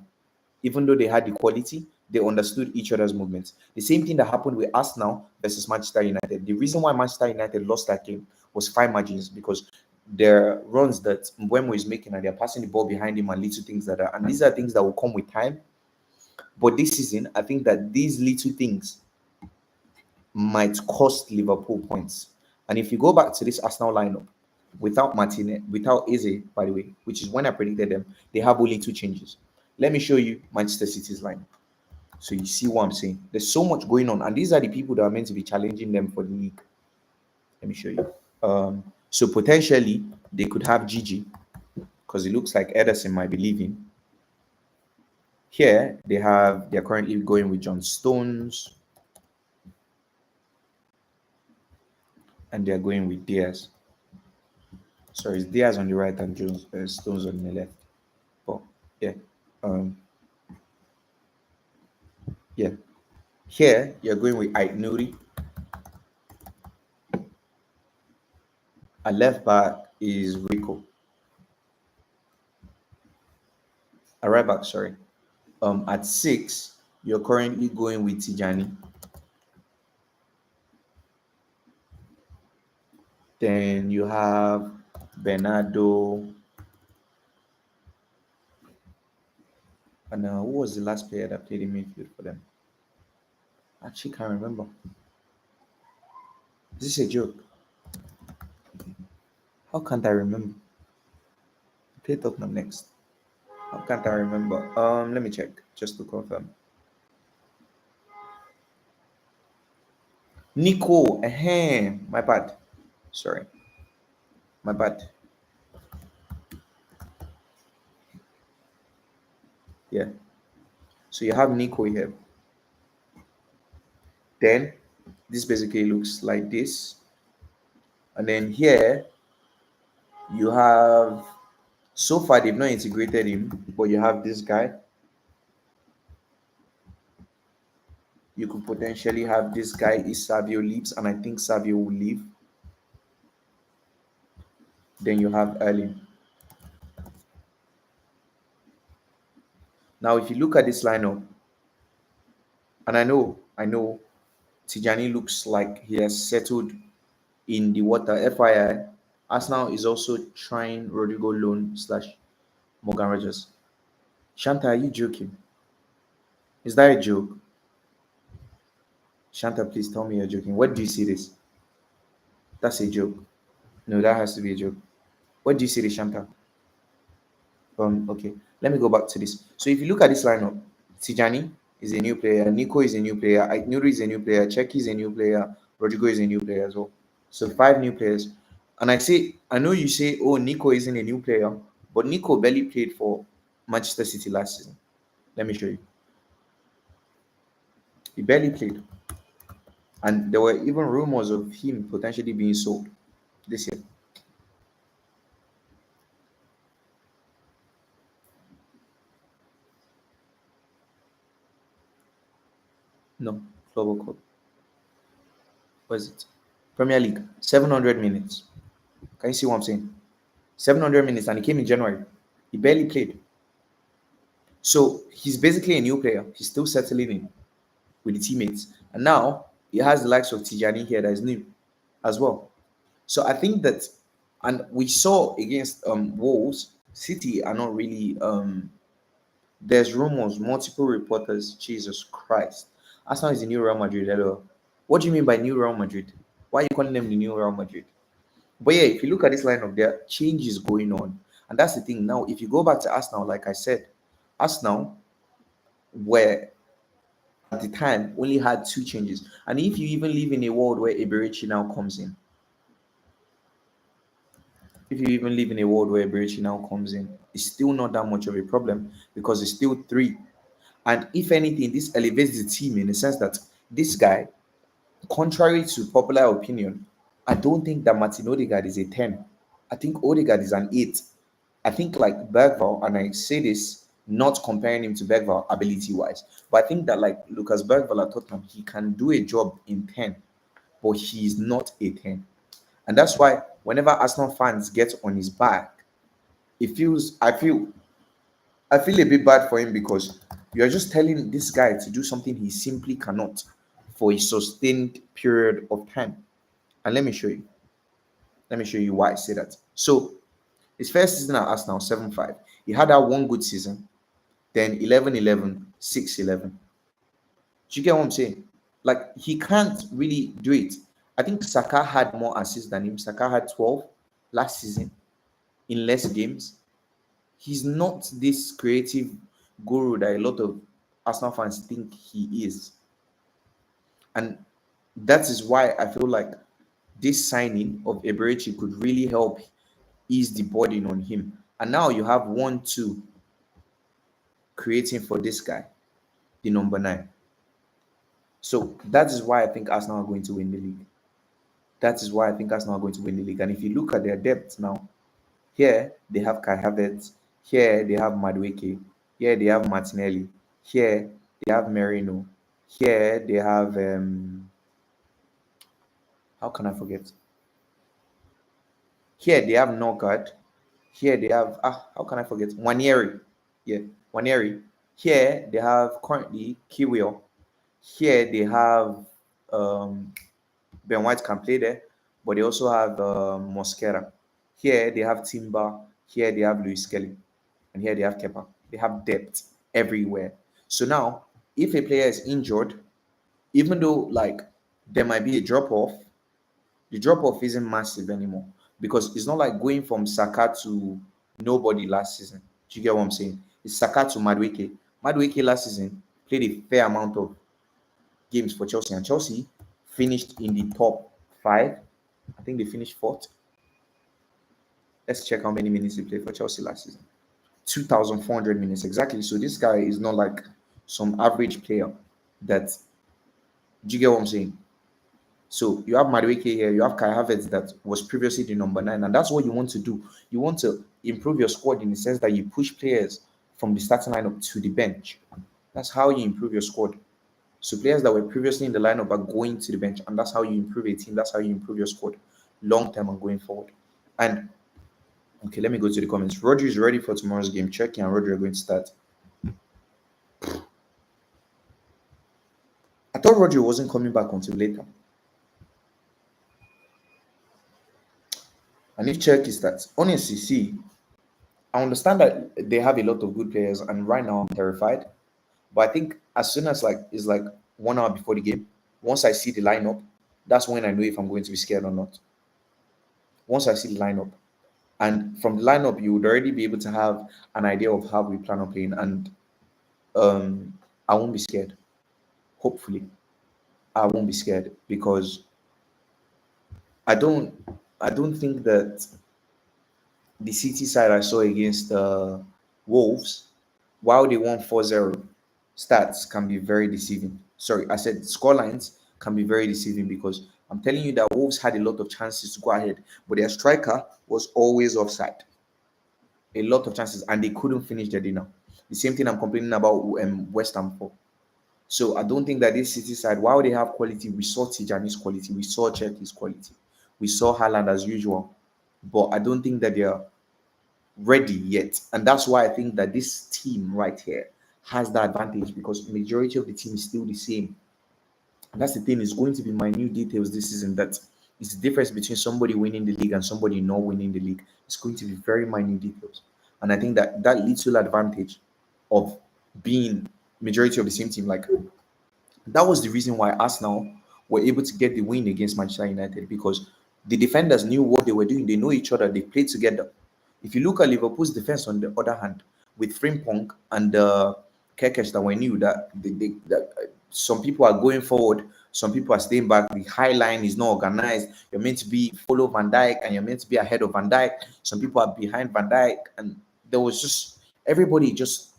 Even though they had the quality, they understood each other's movements. The same thing that happened with Arsenal versus Manchester United. The reason why Manchester United lost that game was fine margins because their runs that Mbeumo is making and they're passing the ball behind him and little things like that. And these are things that will come with time. But this season, I think that these little things might cost Liverpool points. And if you go back to this Arsenal lineup, without Martinez, without Eze, by the way, which is when I predicted them, they have only two changes. Let me show you Manchester City's lineup. So you see what I'm saying. There's so much going on, and these are the people that are meant to be challenging them for the league. Let me show you. So potentially they could have Gigi because it looks like Ederson might be leaving. Here they're currently going with John Stones, and they're going with Diaz. Sorry, it's Diaz on the right and Stones on the left. But yeah, um, yeah. Here you're going with Ait Nuri. At left back is Rico. At right back, sorry. At six, you're currently going with Tijani. Then you have Bernardo. And who was the last player that played in midfield for them? Actually, can't remember. Is this a joke? How can't I remember? Play Tottenham next. How can't I remember? Let me check just to confirm. Nico, my bad. Sorry, my bad. Yeah. So you have Nico here. Then this basically looks like this. And then here you have, so far they've not integrated him, but you have this guy. You could potentially have this guy if Savio leaves, and I think Savio will leave. Then you have Erling. Now, if you look at this lineup, and I know, Tijani looks like he has settled in the water. FYI, Arsenal is also trying Rodrigo loan slash Morgan Rogers. Shanta, are you joking? Is that a joke? Shanta, please tell me you're joking. Where do you see this? That's a joke. No, that has to be a joke. Where do you see this, Shanta? Okay, let me go back to this. So if you look at this lineup, Tijani is a new player, Nico is a new player, Nuri is a new player, Cheki is a new player, Rodrigo is a new player as well. So five new players. And I know you say, oh, Nico isn't a new player, but Nico barely played for Manchester City last season. Let me show you. He barely played. And there were even rumors of him potentially being sold this year. No, Global Cup. What is it? Premier League, 700 minutes. Can you see what I'm saying? 700 minutes, and he came in January. He barely played. So he's basically a new player. He's still settling in with the teammates. And now he has the likes of Tijani here that is new as well. So I think that, and we saw against Wolves, City are not really, there's rumors, multiple reporters, Jesus Christ. Arsenal is the new Real Madrid. Hello. What do you mean by new Real Madrid? Why are you calling them the new Real Madrid? But yeah, if you look at this lineup, there are changes going on. And that's the thing. Now, if you go back to Arsenal, like I said, Arsenal were at the time only had two changes. And if you even live in a world where Eberechi now comes in, if you even live in a world where Eberechi now comes in, it's still not that much of a problem because it's still three. And if anything, this elevates the team in the sense that this guy, contrary to popular opinion, I don't think that Martin Odegaard is a 10. I think Odegaard is an 8. I think like Bergvall, and I say this not comparing him to Bergvall ability wise, but I think that like Lucas Bergvall at Tottenham, he can do a job in 10, but he's not a 10. And that's why whenever Arsenal fans get on his back, it feels I feel a bit bad for him because you're just telling this guy to do something he simply cannot for a sustained period of time. And let me show you. Let me show you why I say that. So his first season at Arsenal, 7-5. He had that one good season, then 11-11, 6-11. Do you get what I'm saying? Like he can't really do it. I think Saka had more assists than him. Saka had 12 last season in less games. He's not this creative guru that a lot of Arsenal fans think he is. And that is why I feel like this signing of Eberechi could really help ease the burden on him. And now you have 1-2 creating for this guy, the number 9. So that is why I think Arsenal are going to win the league. That is why I think Arsenal are going to win the league. And if you look at their depth now, here they have Kai Havertz, here they have Madueke, here they have Martinelli, here they have Merino, here they have how can I forget? Here they have Norgard. Here they have how can I forget? Wanieri. Yeah, Wanieri. Here they have currently Kiwior. Here they have um Ben White can play there, but they also have Mosquera. Here they have Timber. Here they have Luis Kelly, and here they have Kepa. They have depth everywhere. So now, if a player is injured, even though like there might be a drop off, the drop off isn't massive anymore because it's not like going from Saka to nobody last season. Do you get what I'm saying? It's Saka to Madueke. Madueke last season played a fair amount of games for Chelsea, and Chelsea finished in the top five. I think they finished fourth. Let's check how many minutes he played for Chelsea last season. 2,400 minutes exactly. So this guy is not like some average player. That do you get what I'm saying? So you have Madueke here, you have Kai Havertz that was previously the number 9, and that's what you want to do. You want to improve your squad in the sense that you push players from the starting lineup to the bench. That's how you improve your squad. So players that were previously in the lineup are going to the bench, and that's how you improve a team. That's how you improve your squad long term and going forward. And okay, let me go to the comments. Rodri is ready for tomorrow's game. Cherki and Rodri are going to start. I thought Rodri wasn't coming back until later. And if Cherki starts, honestly, see, I understand that they have a lot of good players, and right now I'm terrified. But I think as soon as like it's like 1 hour before the game, once I see the lineup, that's when I know if I'm going to be scared or not. Once I see the lineup, and from the lineup, you would already be able to have an idea of how we plan on playing, and I won't be scared. Hopefully, I won't be scared because I don't I don't think that the City side I saw against Wolves, while they won 4-0, stats can be very deceiving. Sorry, I said scorelines can be very deceiving because I'm telling you that Wolves had a lot of chances to go ahead, but their striker was always offside. A lot of chances, and they couldn't finish their dinner. The same thing I'm complaining about West Ham for. So I don't think that this City side, while they have quality, we saw Tijani's quality, we saw Cherky's quality, we saw Haaland as usual, but I don't think that they are ready yet. And that's why I think that this team right here has the advantage because majority of the team is still the same. And that's the thing, it's going to be minute details this season that is the difference between somebody winning the league and somebody not winning the league. It's going to be very minute details. And I think that that little advantage of being majority of the same team, like that was the reason why Arsenal were able to get the win against Manchester United because the defenders knew what they were doing. They know each other. They played together. If you look at Liverpool's defense, on the other hand, with Frimpong and Kekes, that we knew that, some people are going forward, some people are staying back. The high line is not organized. You're meant to be follow Van Dijk and you're meant to be ahead of Van Dijk. Some people are behind Van Dijk, and there was just everybody just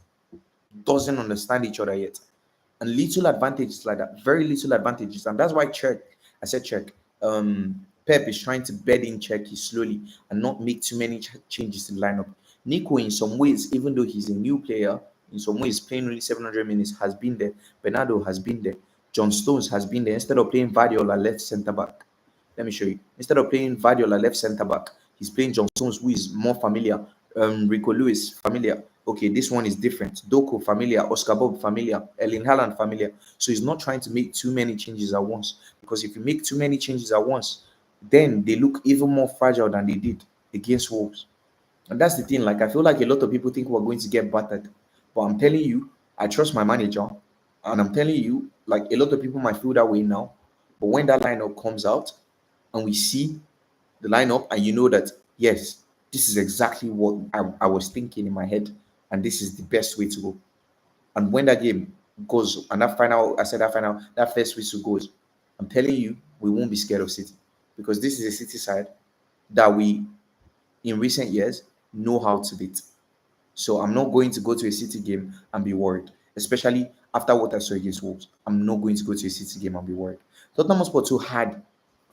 doesn't understand each other yet. And little advantages like that, very little advantages. And that's why I said check. Pep is trying to bed in Cherky slowly and not make too many changes to the lineup. Nico, in some ways, even though he's a new player, in some ways playing only 700 minutes, has been there. Bernardo has been there. John Stones has been there. Instead of playing Vadiola left centre back, let me show you. Instead of playing Vadiola left centre back, he's playing John Stones, who is more familiar. Rico Lewis, familiar. Okay, this one is different. Doku, familiar. Oscar Bob, familiar. Erling Haaland, familiar. So he's not trying to make too many changes at once. Because if you make too many changes at once, then they look even more fragile than they did against Wolves. And that's the thing. Like, I feel like a lot of people think we're going to get battered. But I'm telling you, I trust my manager. And I'm telling you, like, a lot of people might feel that way now. But when that lineup comes out and we see the lineup, and you know that, yes, this is exactly what I was thinking in my head. And this is the best way to go. And when that game goes, and that first whistle goes, I'm telling you, we won't be scared of City. Because this is a City side that we, in recent years, know how to beat. So I'm not going to go to a City game and be worried, especially after what I saw against Wolves. I'm not going to go to a City game and be worried. Tottenham Hotspur too had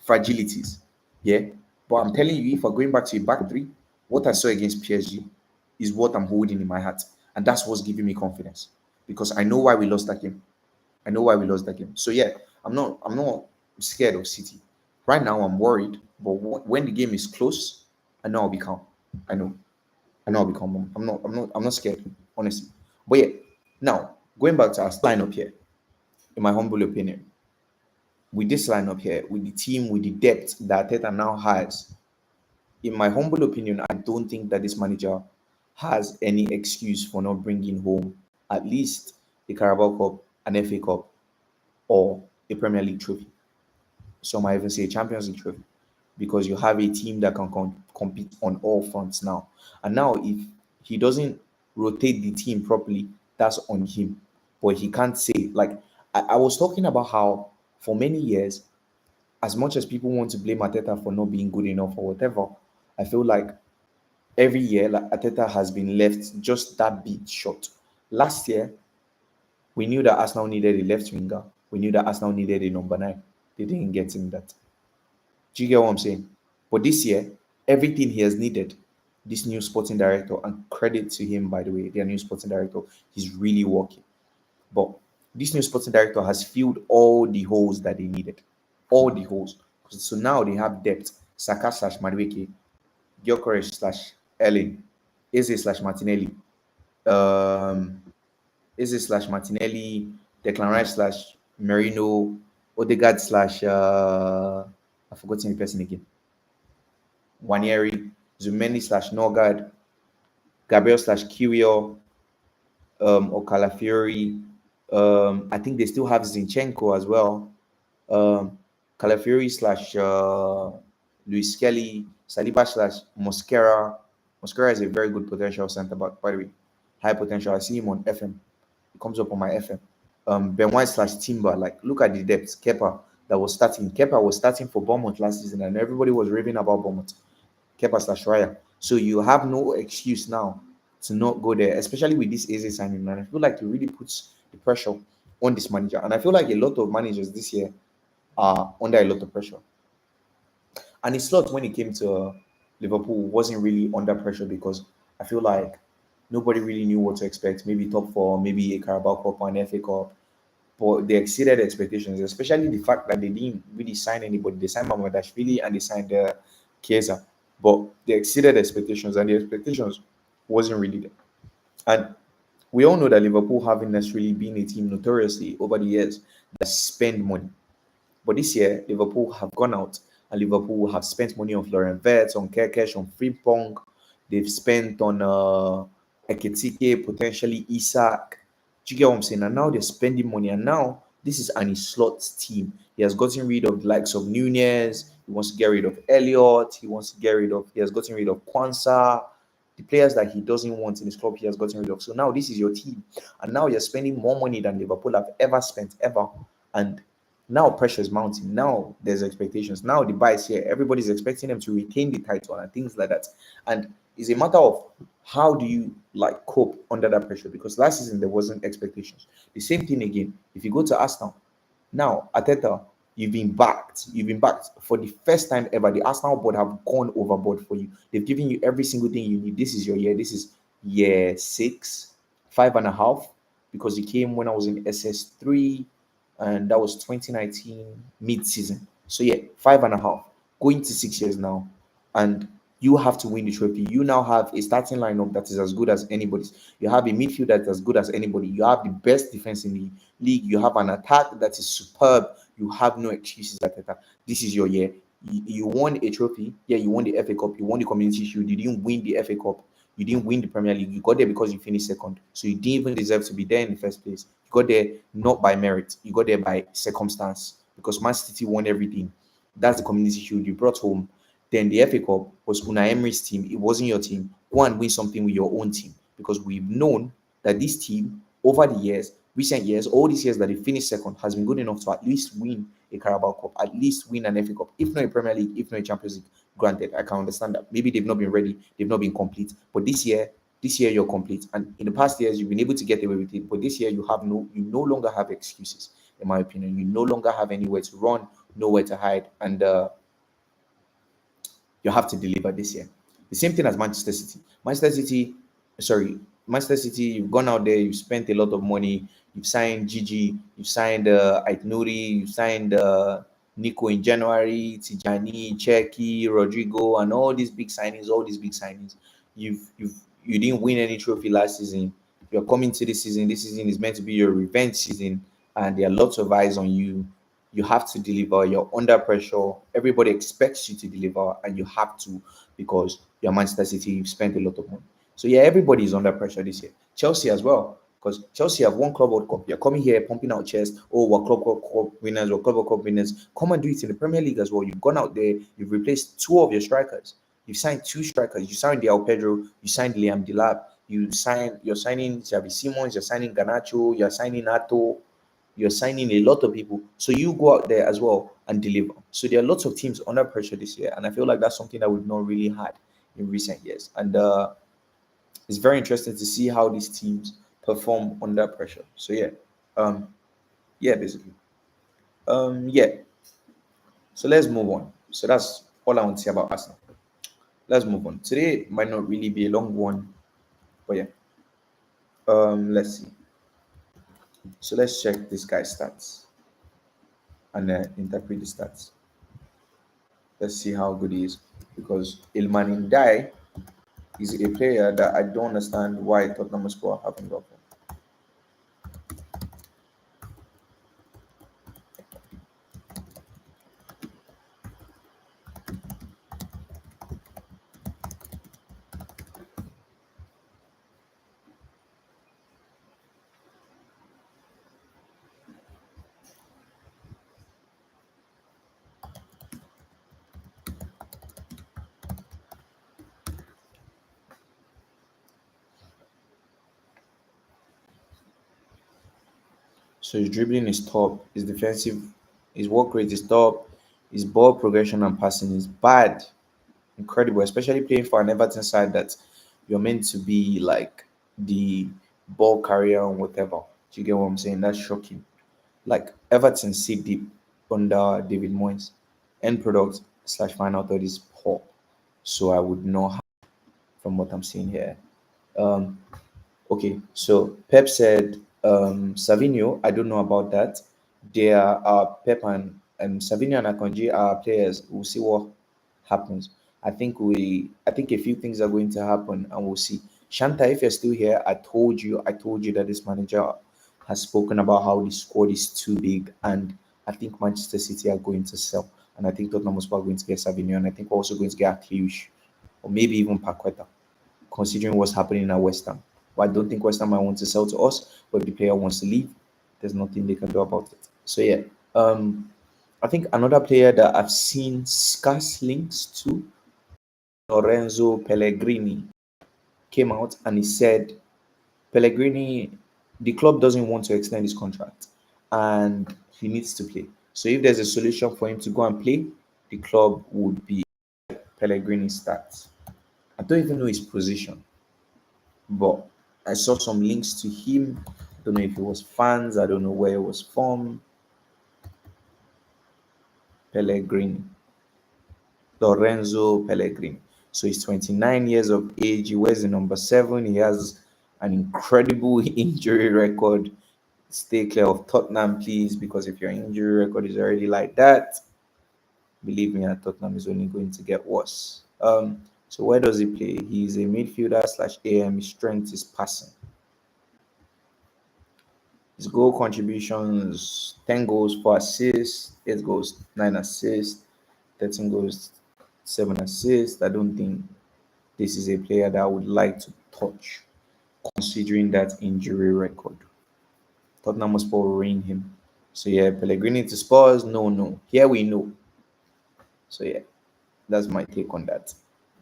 fragilities, yeah. But I'm telling you, if we're going back to a back three, what I saw against PSG is what I'm holding in my heart, and that's what's giving me confidence because I know why we lost that game. I know why we lost that game. So yeah, I'm not scared of City. Right now, I'm worried, but when the game is close, I know I'll be calm. I know. I know I'll be calm. I'm not scared, honestly. But yeah, now going back to our lineup here, in my humble opinion, with this lineup here, with the team, with the depth that Teta now has, in my humble opinion, I don't think that this manager has any excuse for not bringing home at least a Carabao Cup, an FA Cup, or a Premier League trophy. Some might even say a Champions League trophy, because you have a team that can compete on all fronts now. And now, if he doesn't rotate the team properly, that's on him. But he can't say, like, I was talking about how for many years, as much as people want to blame Arteta for not being good enough or whatever, I feel like every year, like, Arteta has been left just that bit short. Last year, we knew that Arsenal needed a left winger. We knew that Arsenal needed a number nine. They didn't get him that. Do you get what I'm saying? But this year, everything he has needed, this new sporting director, and credit to him, by the way, their new sporting director, he's really working. But this new sporting director has filled all the holes that they needed. All the holes. So now they have depth. Saka slash Madueke, Gyökeres slash Ellen, Eze slash Martinelli, um, Eze slash Martinelli, Declan Rice slash Merino, Odegaard slash I've forgotten the person again. Wanieri, Zumeni slash Norgard, Gabriel slash Kiwior, or Calafiori. I think they still have Zinchenko as well. Calafiori slash Luis Kelly, Saliba slash Mosquera. Mosquera is a very good potential centre back, by the way. High potential. I see him on FM. He comes up on my FM. Ben White slash Timber. Like, look at the depth. Kepa that was starting. Kepa was starting for Bournemouth last season, and everybody was raving about Bournemouth. Kepa slash Raya. So you have no excuse now to not go there, especially with this Eze signing. And I feel like it really puts the pressure on this manager. And I feel like a lot of managers this year are under a lot of pressure. And his slot when it came to Liverpool wasn't really under pressure, because I feel like nobody really knew what to expect. Maybe top four, maybe a Carabao Cup or an FA Cup. But they exceeded expectations, especially the fact that they didn't really sign anybody. They signed Mamadashvili and they signed Chiesa. But they exceeded expectations, and the expectations wasn't really there. And we all know that Liverpool haven't necessarily been a team notoriously over the years that spend money. But this year, Liverpool have gone out, and Liverpool have spent money on Florian Wirtz, on Kerkesh, on Frimpong. They've spent on Ekitike, potentially Isak. Do you get what I'm saying? And now they're spending money, and now this is an slot team. He has gotten rid of the likes of Nunez. He wants to get rid of Elliott. He wants to get rid of. He has gotten rid of Kwanzaa. The players that he doesn't want in his club, he has gotten rid of. So now this is your team, and now you're spending more money than Liverpool have ever spent ever. And now pressure is mounting. Now there's expectations. Now the buy is here. Everybody's expecting them to retain the title and things like that. And it's a matter of how do you like cope under that pressure? Because last season there wasn't expectations. The same thing again. If you go to Arsenal, now Arteta, you've been backed. You've been backed for the first time ever. The Arsenal board have gone overboard for you. They've given you every single thing you need. This is your year. This is year 6, 5.5, because you came when I was in SS3, and that was 2019 mid-season. So yeah, 5.5, going to 6 years now, and you have to win the trophy. You now have a starting lineup that is as good as anybody's. You have a midfield that's as good as anybody. You have the best defense in the league. You have an attack that is superb. You have no excuses at that. This is your year. You won a trophy. Yeah, you won the FA Cup. You won the Community Shield. You didn't win the FA Cup. You didn't win the Premier League. You got there because you finished second. So you didn't even deserve to be there in the first place. You got there not by merit. You got there by circumstance, because Man City won everything. That's the Community Shield you brought home. Then the FA Cup was Unai Emery's team. It wasn't your team. Go and win something with your own team, because we've known that this team over the years, recent years, all these years that they finished second, has been good enough to at least win a Carabao Cup, at least win an FA Cup, if not a Premier League, if not a Champions League. Granted, I can understand that. Maybe they've not been ready, they've not been complete. But this year you're complete. And in the past years, you've been able to get away with it. But this year you no longer have excuses, in my opinion. You no longer have anywhere to run, nowhere to hide. And you have to deliver this year. The same thing as Manchester City. Manchester City, you've gone out there, you've spent a lot of money, you've signed Gigi, you've signed Ait Nouri, you've signed Nico in January, Tijani, Cherky, Rodrigo, and all these big signings, you didn't win any trophy last season. You're coming to this season. This season is meant to be your revenge season, and there are lots of eyes on you. You have to deliver. You're under pressure. Everybody expects you to deliver, and you have to because you're Manchester City. You've spent a lot of money. So yeah, everybody is under pressure this year. Chelsea as well, because Chelsea have won Club World Cup. You're coming here pumping out chest. Oh, we're Club World Cup winners. We're Club World Cup winners. Come and do it in the Premier League as well. You've gone out there. You've replaced two of your strikers. You've signed two strikers. You signed Diao Pedro. You signed Liam Delap. You're signing Xavi Simons. You're signing Ganacho. You're signing Nato. You're signing a lot of people. So you go out there as well and deliver. So there are lots of teams under pressure this year, and I feel like that's something that we've not really had in recent years. And it's very interesting to see how these teams perform under pressure. So um, yeah, basically, yeah. So let's move on. So that's all I want to say about Arsenal. Let's move on. Today might not really be a long one, but yeah. Let's see. So let's check this guy's stats and interpret the stats. Let's see how good he is because Ilman Ndiaye is a player that I don't understand why Tottenham Hotspur haven't got for. So his dribbling is top, his defensive, his work rate is top, his ball progression and passing is bad. Incredible, especially playing for an Everton side that you're meant to be like the ball carrier and whatever. Do you get what I'm saying? That's shocking. Like Everton sit deep under David Moyes. End product slash final third is poor. So I would not have from what I'm seeing here. Um, Okay, so Pep said Savinho. I don't know about that. They are Pep and Savinho and Akonji are players. We'll see what happens. I think a few things are going to happen, and we'll see. Shanta, if you're still here, I told you that this manager has spoken about how the squad is too big, and I think Manchester City are going to sell, and I think Tottenham Hotspur are going to get Savinho, and I think we're also going to get Akliush, or maybe even Paqueta considering what's happening at West Ham. But I don't think West Ham might want to sell to us. But if the player wants to leave, there's nothing they can do about it. So yeah, I think another player that I've seen scarce links to Lorenzo Pellegrini came out and he said Pellegrini, the club doesn't want to extend his contract and he needs to play. So if there's a solution for him to go and play, the club would be Pellegrini starts. I don't even know his position, but I saw some links to him. I don't know if it was fans, I don't know where it was from. Pellegrini, Lorenzo Pellegrini. So he's 29 years of age. He wears the number 7. He has an incredible injury record. Stay clear of Tottenham, please, because if your injury record is already like that, believe me, at Tottenham is only going to get worse. So where does he play? He's a midfielder slash AM. His strength is passing. His goal contributions 10 goals, 4 assists, 8 goals, 9 assists, 13 goals, 7 assists. I don't think this is a player that I would like to touch considering that injury record. Tottenham must rein him. So yeah, Pellegrini to Spurs, no, no. Here we know. So yeah, that's my take on that.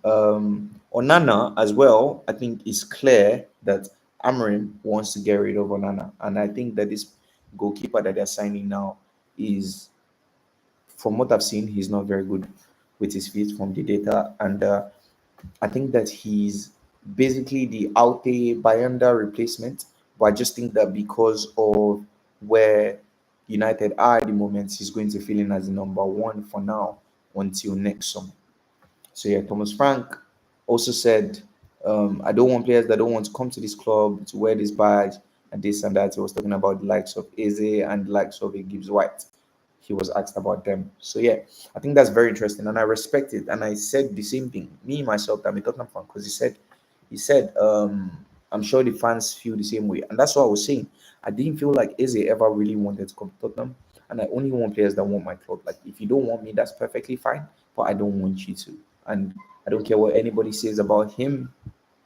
Onana as well, I think it's clear that Amorim wants to get rid of Onana, and I think that this goalkeeper that they're signing now is, from what I've seen, he's not very good with his feet from the data, and I think that he's basically the Alte Bayanda replacement. But I just think that because of where United are at the moment, he's going to fill in as the number one for now until next summer. So yeah, Thomas Frank also said, I don't want players that don't want to come to this club to wear this badge and this and that. He was talking about the likes of Eze and the likes of a Gibbs White. he was asked about them. So yeah, I think that's very interesting, and I respect it. And I said the same thing, me myself, I'm a Tottenham fan, because he said, I'm sure the fans feel the same way, and that's what I was saying. I didn't feel like Eze ever really wanted to come to Tottenham, and I only want players that want my club. Like if you don't want me, that's perfectly fine, but I don't want you to, and I don't care what anybody says about him,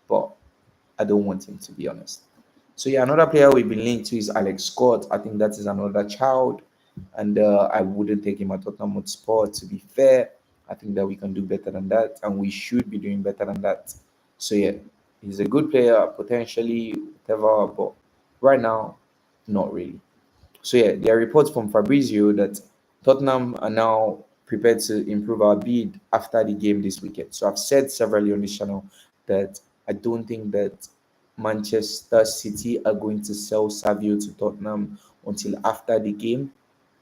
but I don't want him, to be honest. So yeah, another player we've been linked to is Alex Scott. I think that is another child, and I wouldn't take him at Tottenham Hotspur. To be fair, I think that we can do better than that, and we should be doing better than that. So yeah, he's a good player potentially, whatever, but right now, not really. So yeah, there are reports from Fabrizio that Tottenham are now prepared to improve our bid after the game this weekend. So I've said severally on this channel that I don't think that Manchester City are going to sell Savio to Tottenham until after the game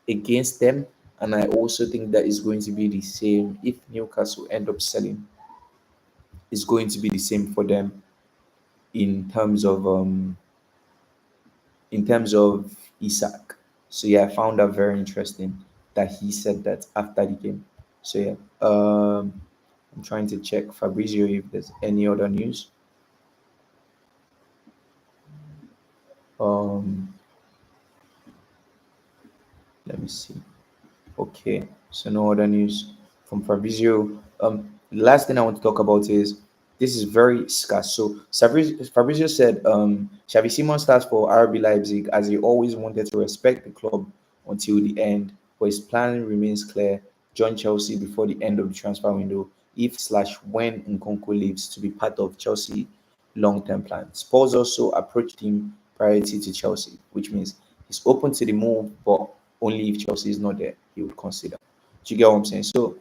against them. And I also think that is going to be the same if Newcastle end up selling. It's going to be the same for them in terms of Isaac. So yeah, I found that very interesting that he said that after the game. So yeah, I'm trying to check Fabrizio if there's any other news. Um, Let me see. Okay, so no other news from Fabrizio. The last thing I want to talk about is this is very scarce. So Fabrizio said Xavi Simon starts for RB Leipzig as he always wanted to respect the club until the end, but his plan remains clear. Join Chelsea before the end of the transfer window, if slash when Nkunku leaves to be part of Chelsea long-term plan. Spurs also approached him priority to Chelsea, which means he's open to the move, but only if Chelsea is not there, he would consider. Do you get what I'm saying? So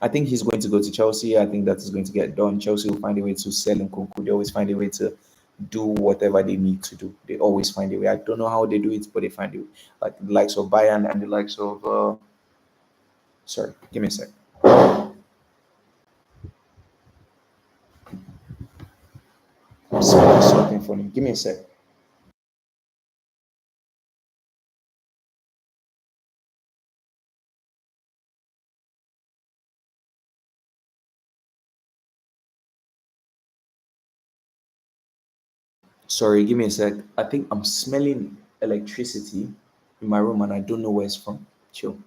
I think he's going to go to Chelsea. I think that is going to get done. Chelsea will find a way to sell Nkunku. They always find a way to do whatever they need to do. They always find a way. I don't know how they do it, but they find a way. Like the likes of Bayern and the likes of sorry, give me a sec. I'm smelling something funny. Give me a sec. Sorry, give me a sec. I think I'm smelling electricity in my room and I don't know where it's from. Chill.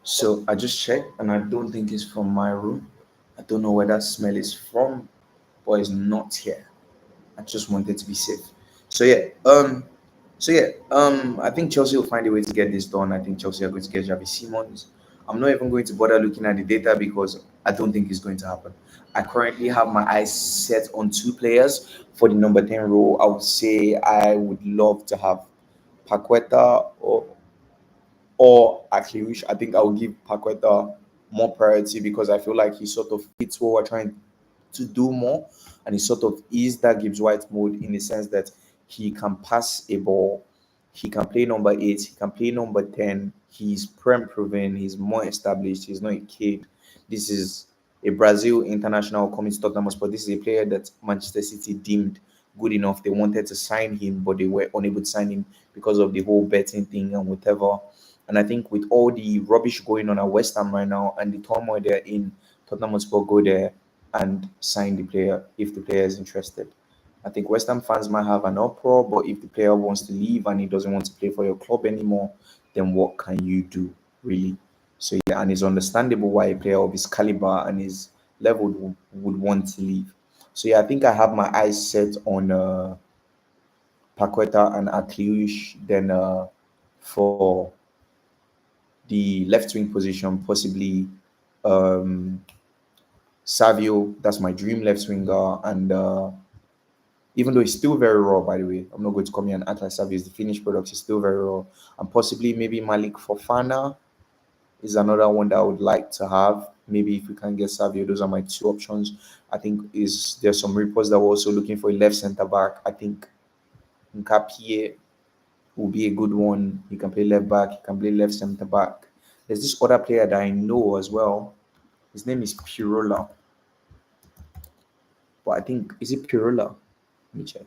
So I just checked and I don't think it's from my room. I don't know where that smell is from, but it's not here. I just wanted to be safe. So yeah, I think Chelsea will find a way to get this done. I think Chelsea are going to get Javi Simons. I'm not even going to bother looking at the data because I don't think it's going to happen. I currently have my eyes set on two players for the number 10 role. I would say I would love to have Paqueta or actually which I think I will give Paqueta more priority because I feel like he sort of fits what we're trying to do more, and he sort of is that Gibbs White mode in the sense that he can pass a ball, he can play number 8, he can play number 10. He's prem proven, he's more established, he's not a kid. This is a Brazil international coming to Tottenham Hotspur. This is a player that Manchester City deemed good enough. They wanted to sign him, but they were unable to sign him because of the whole betting thing and whatever. And I think with all the rubbish going on at West Ham right now and the turmoil they're in, Tottenham Hotspur go there and sign the player if the player is interested. I think West Ham fans might have an uproar, but if the player wants to leave and he doesn't want to play for your club anymore, then what can you do, really? So yeah, and it's understandable why a player of his caliber and his level would want to leave. So yeah, I think I have my eyes set on Paqueta and Akliush. Then for the left wing position, possibly um, Savio. That's my dream left winger, and even though he's still very raw, by the way, I'm not going to come here and act like Savio is the finished product. He's still very raw, and possibly maybe Malik Fofana is another one that I would like to have. Maybe if we can get Savio, those are my two options. I think is there's some reports that we're also looking for a left centre back. I think Nkapie will be a good one. He can play left back, he can play left centre back. There's this other player that I know as well. His name is Pirola. But I think is it Pirola? Let me check.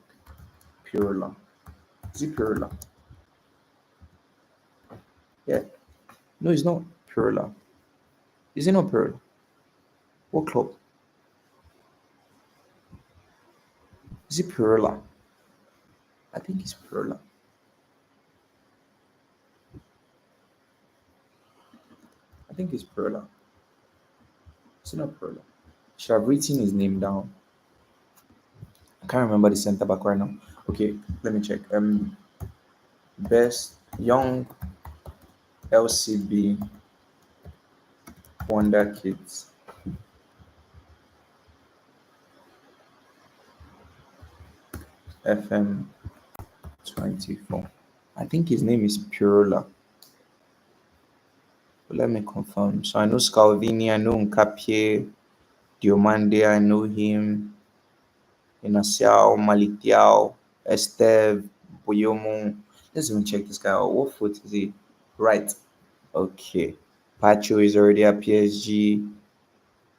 Pirola. Is it Pirola? Yeah. No, it's not Pirola. Is it not Pirola? What club? Is it Pirola? I think it's Pirola. I think it's Pirola. Is it not Pirola? Should have written his name down. I can't remember the centre back right now. Okay, let me check. Best young LCB Wonder Kids. FM 24. I think his name is Pirola. But let me confirm. So I know Scalvini, I know Nkapie, Diomande, I know him, Inaciao, Malitiao, Esteve, Boyomo. Let's even check this guy out. What foot is he? Right. Okay. Pacho is already at PSG.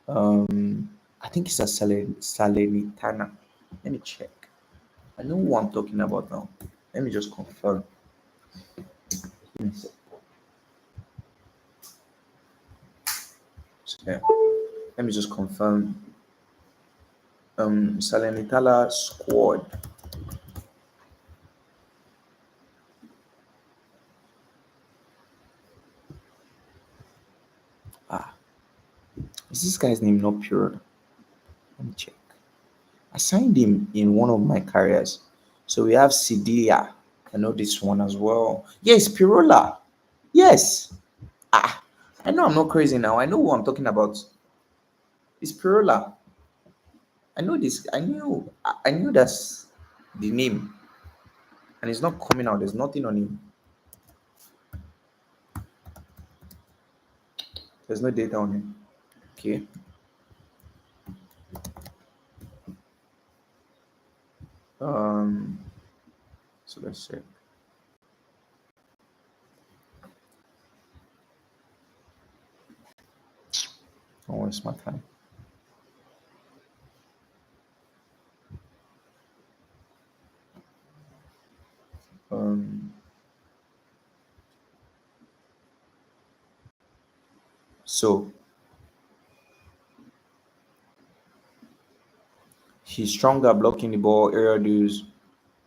I think it's a Salernitana. Let me check. I know who I'm talking about now. Let me just confirm. Yes. So, yeah. Let me just confirm. Salernitana squad. Ah, is this guy's name not pure? Let me check. I signed him in one of my careers. So we have Sidia. I know this one as well. Yes, Pirola. Yes. Ah, I know I'm not crazy now. I know who I'm talking about. It's Pirola. I know this. I knew that's the name. And it's not coming out. There's nothing on him. There's no data on him. Okay. Um. So let's check. Don't waste my time. Um. So he's stronger blocking the ball, aerial duels,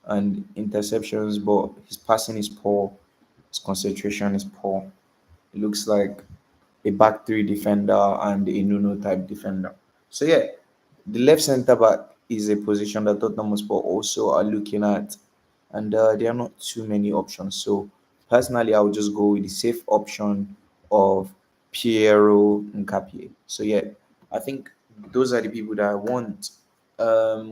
and interceptions, but his passing is poor. His concentration is poor. It looks like a back three defender and a Nuno type defender. So yeah, the left centre back is a position that Tottenham Hotspur also are looking at, and there are not too many options. So personally, I would just go with the safe option of Piero Nkapie. So yeah, I think those are the people that I want.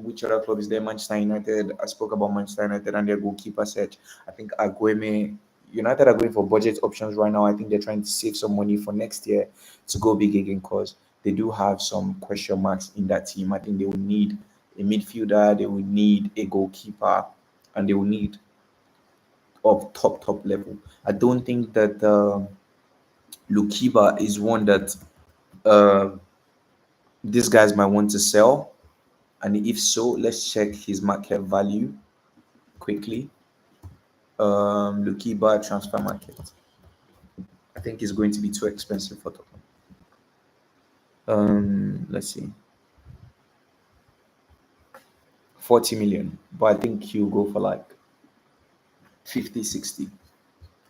Which other club is there? Manchester United. I spoke about Manchester United and their goalkeeper search. I think Agueme. United are going for budget options right now. I think they're trying to save some money for next year to go big again because they do have some question marks in that team. I think they will need a midfielder, they will need a goalkeeper, and they will need of top level. I don't think that Lukiba is one that uh, these guys might want to sell. And if so, let's check his market value quickly. Lukiba transfer market. I think it's going to be too expensive for Tottenham. Let's see, 40 million, but I think he'll go for like 50, 60.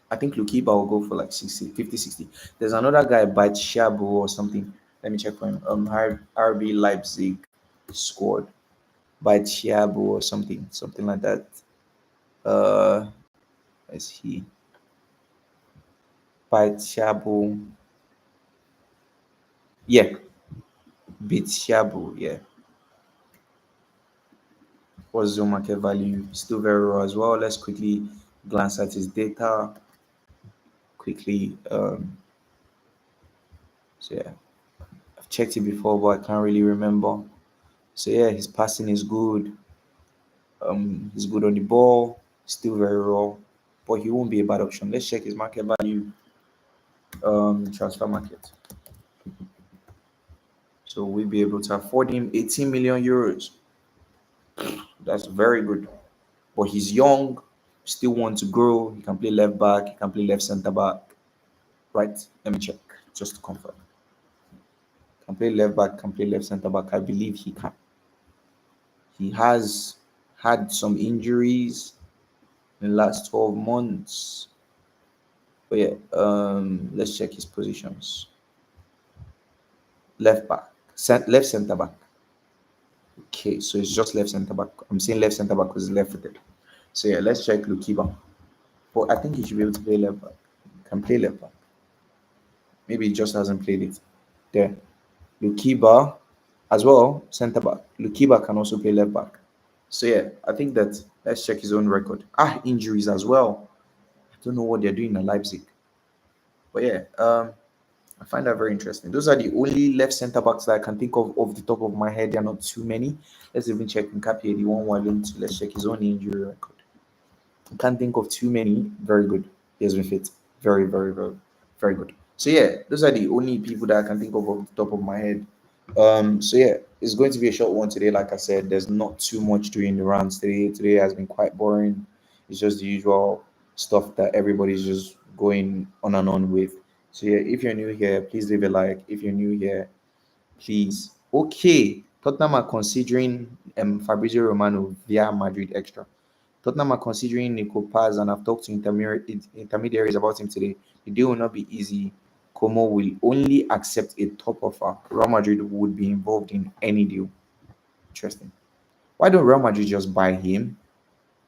I think Lukiba will go for like 60, 50, 60. There's another guy by Shabu or something. Let me check for him. RB Leipzig scored by Chiabu or something like that. Uh, is he by Chiabu? Yeah, beat Chiabu. Yeah, what's the market value? Still very raw as well. Let's quickly glance at his data quickly. So yeah, I've checked it before, but I can't really remember. So yeah, his passing is good. He's good on the ball. Still very raw, but he won't be a bad option. Let's check his market value. Transfer market. So we'll be able to afford him 18 million euros. That's very good. But he's young, still wants to grow. He can play left back. He can play left centre back. Right? Let me check just to confirm. Can play left back. Can play left centre back. I believe he can. He has had some injuries in the last 12 months. But yeah, let's check his positions. Left back, left centre back. Okay, so it's just left centre back. I'm saying left centre back because it's left footed. So yeah, let's check Lukiba. But I think he should be able to play left back. Can play left back. Maybe he just hasn't played it. There. Lukiba as well, centre back. Lukiba can also play left back. So yeah, I think that let's check his own record. Injuries as well. I don't know what they're doing in Leipzig. But yeah, I find that very interesting. Those are the only left centre backs that I can think of off the top of my head. There are not too many. Let's even check Nkapie, the one while into. Let's check his own injury record. I can't think of too many. Very good. He has been fit. Very, very, very, very good. So yeah, those are the only people that I can think of off the top of my head. So yeah, it's going to be a short one today. Like I said, there's not too much doing the rounds today. Today has been quite boring. It's just the usual stuff that everybody's just going on and on with. So yeah, if you're new here, please leave a like. If you're new here, please. Okay, Tottenham are considering Fabrizio Romano via Madrid extra. Tottenham are considering Nico Paz, and I've talked to intermediaries about him today. The deal will not be easy. Como will only accept a top offer. Real Madrid would be involved in any deal. Interesting. Why don't Real Madrid just buy him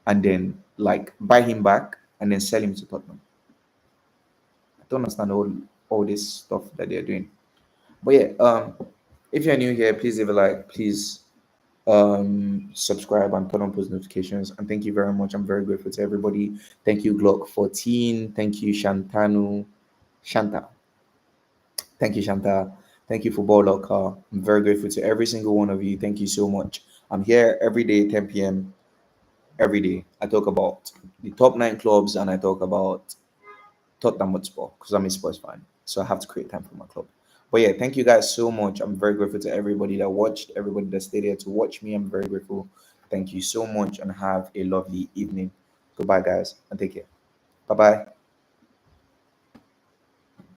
and then like buy him back and then sell him to Tottenham? I don't understand all this stuff that they're doing. But yeah, if you're new here, please leave a like. Please subscribe and turn on post notifications, and thank you very much. I'm very grateful to everybody. Thank you Glock 14, thank you Shanta, thank you Shanta, thank you Football Locker. I'm very grateful to every single one of you. Thank you so much. I'm here every day 10 p.m. every day. I talk about the top 9 clubs and I talk about Tottenham Hotspur because I'm a Spurs fan. So I have to create time for my club. But yeah, thank you guys so much. I'm very grateful to everybody that watched, everybody that stayed here to watch me. I'm very grateful. Thank you so much and have a lovely evening. Goodbye, guys, and take care. Bye bye.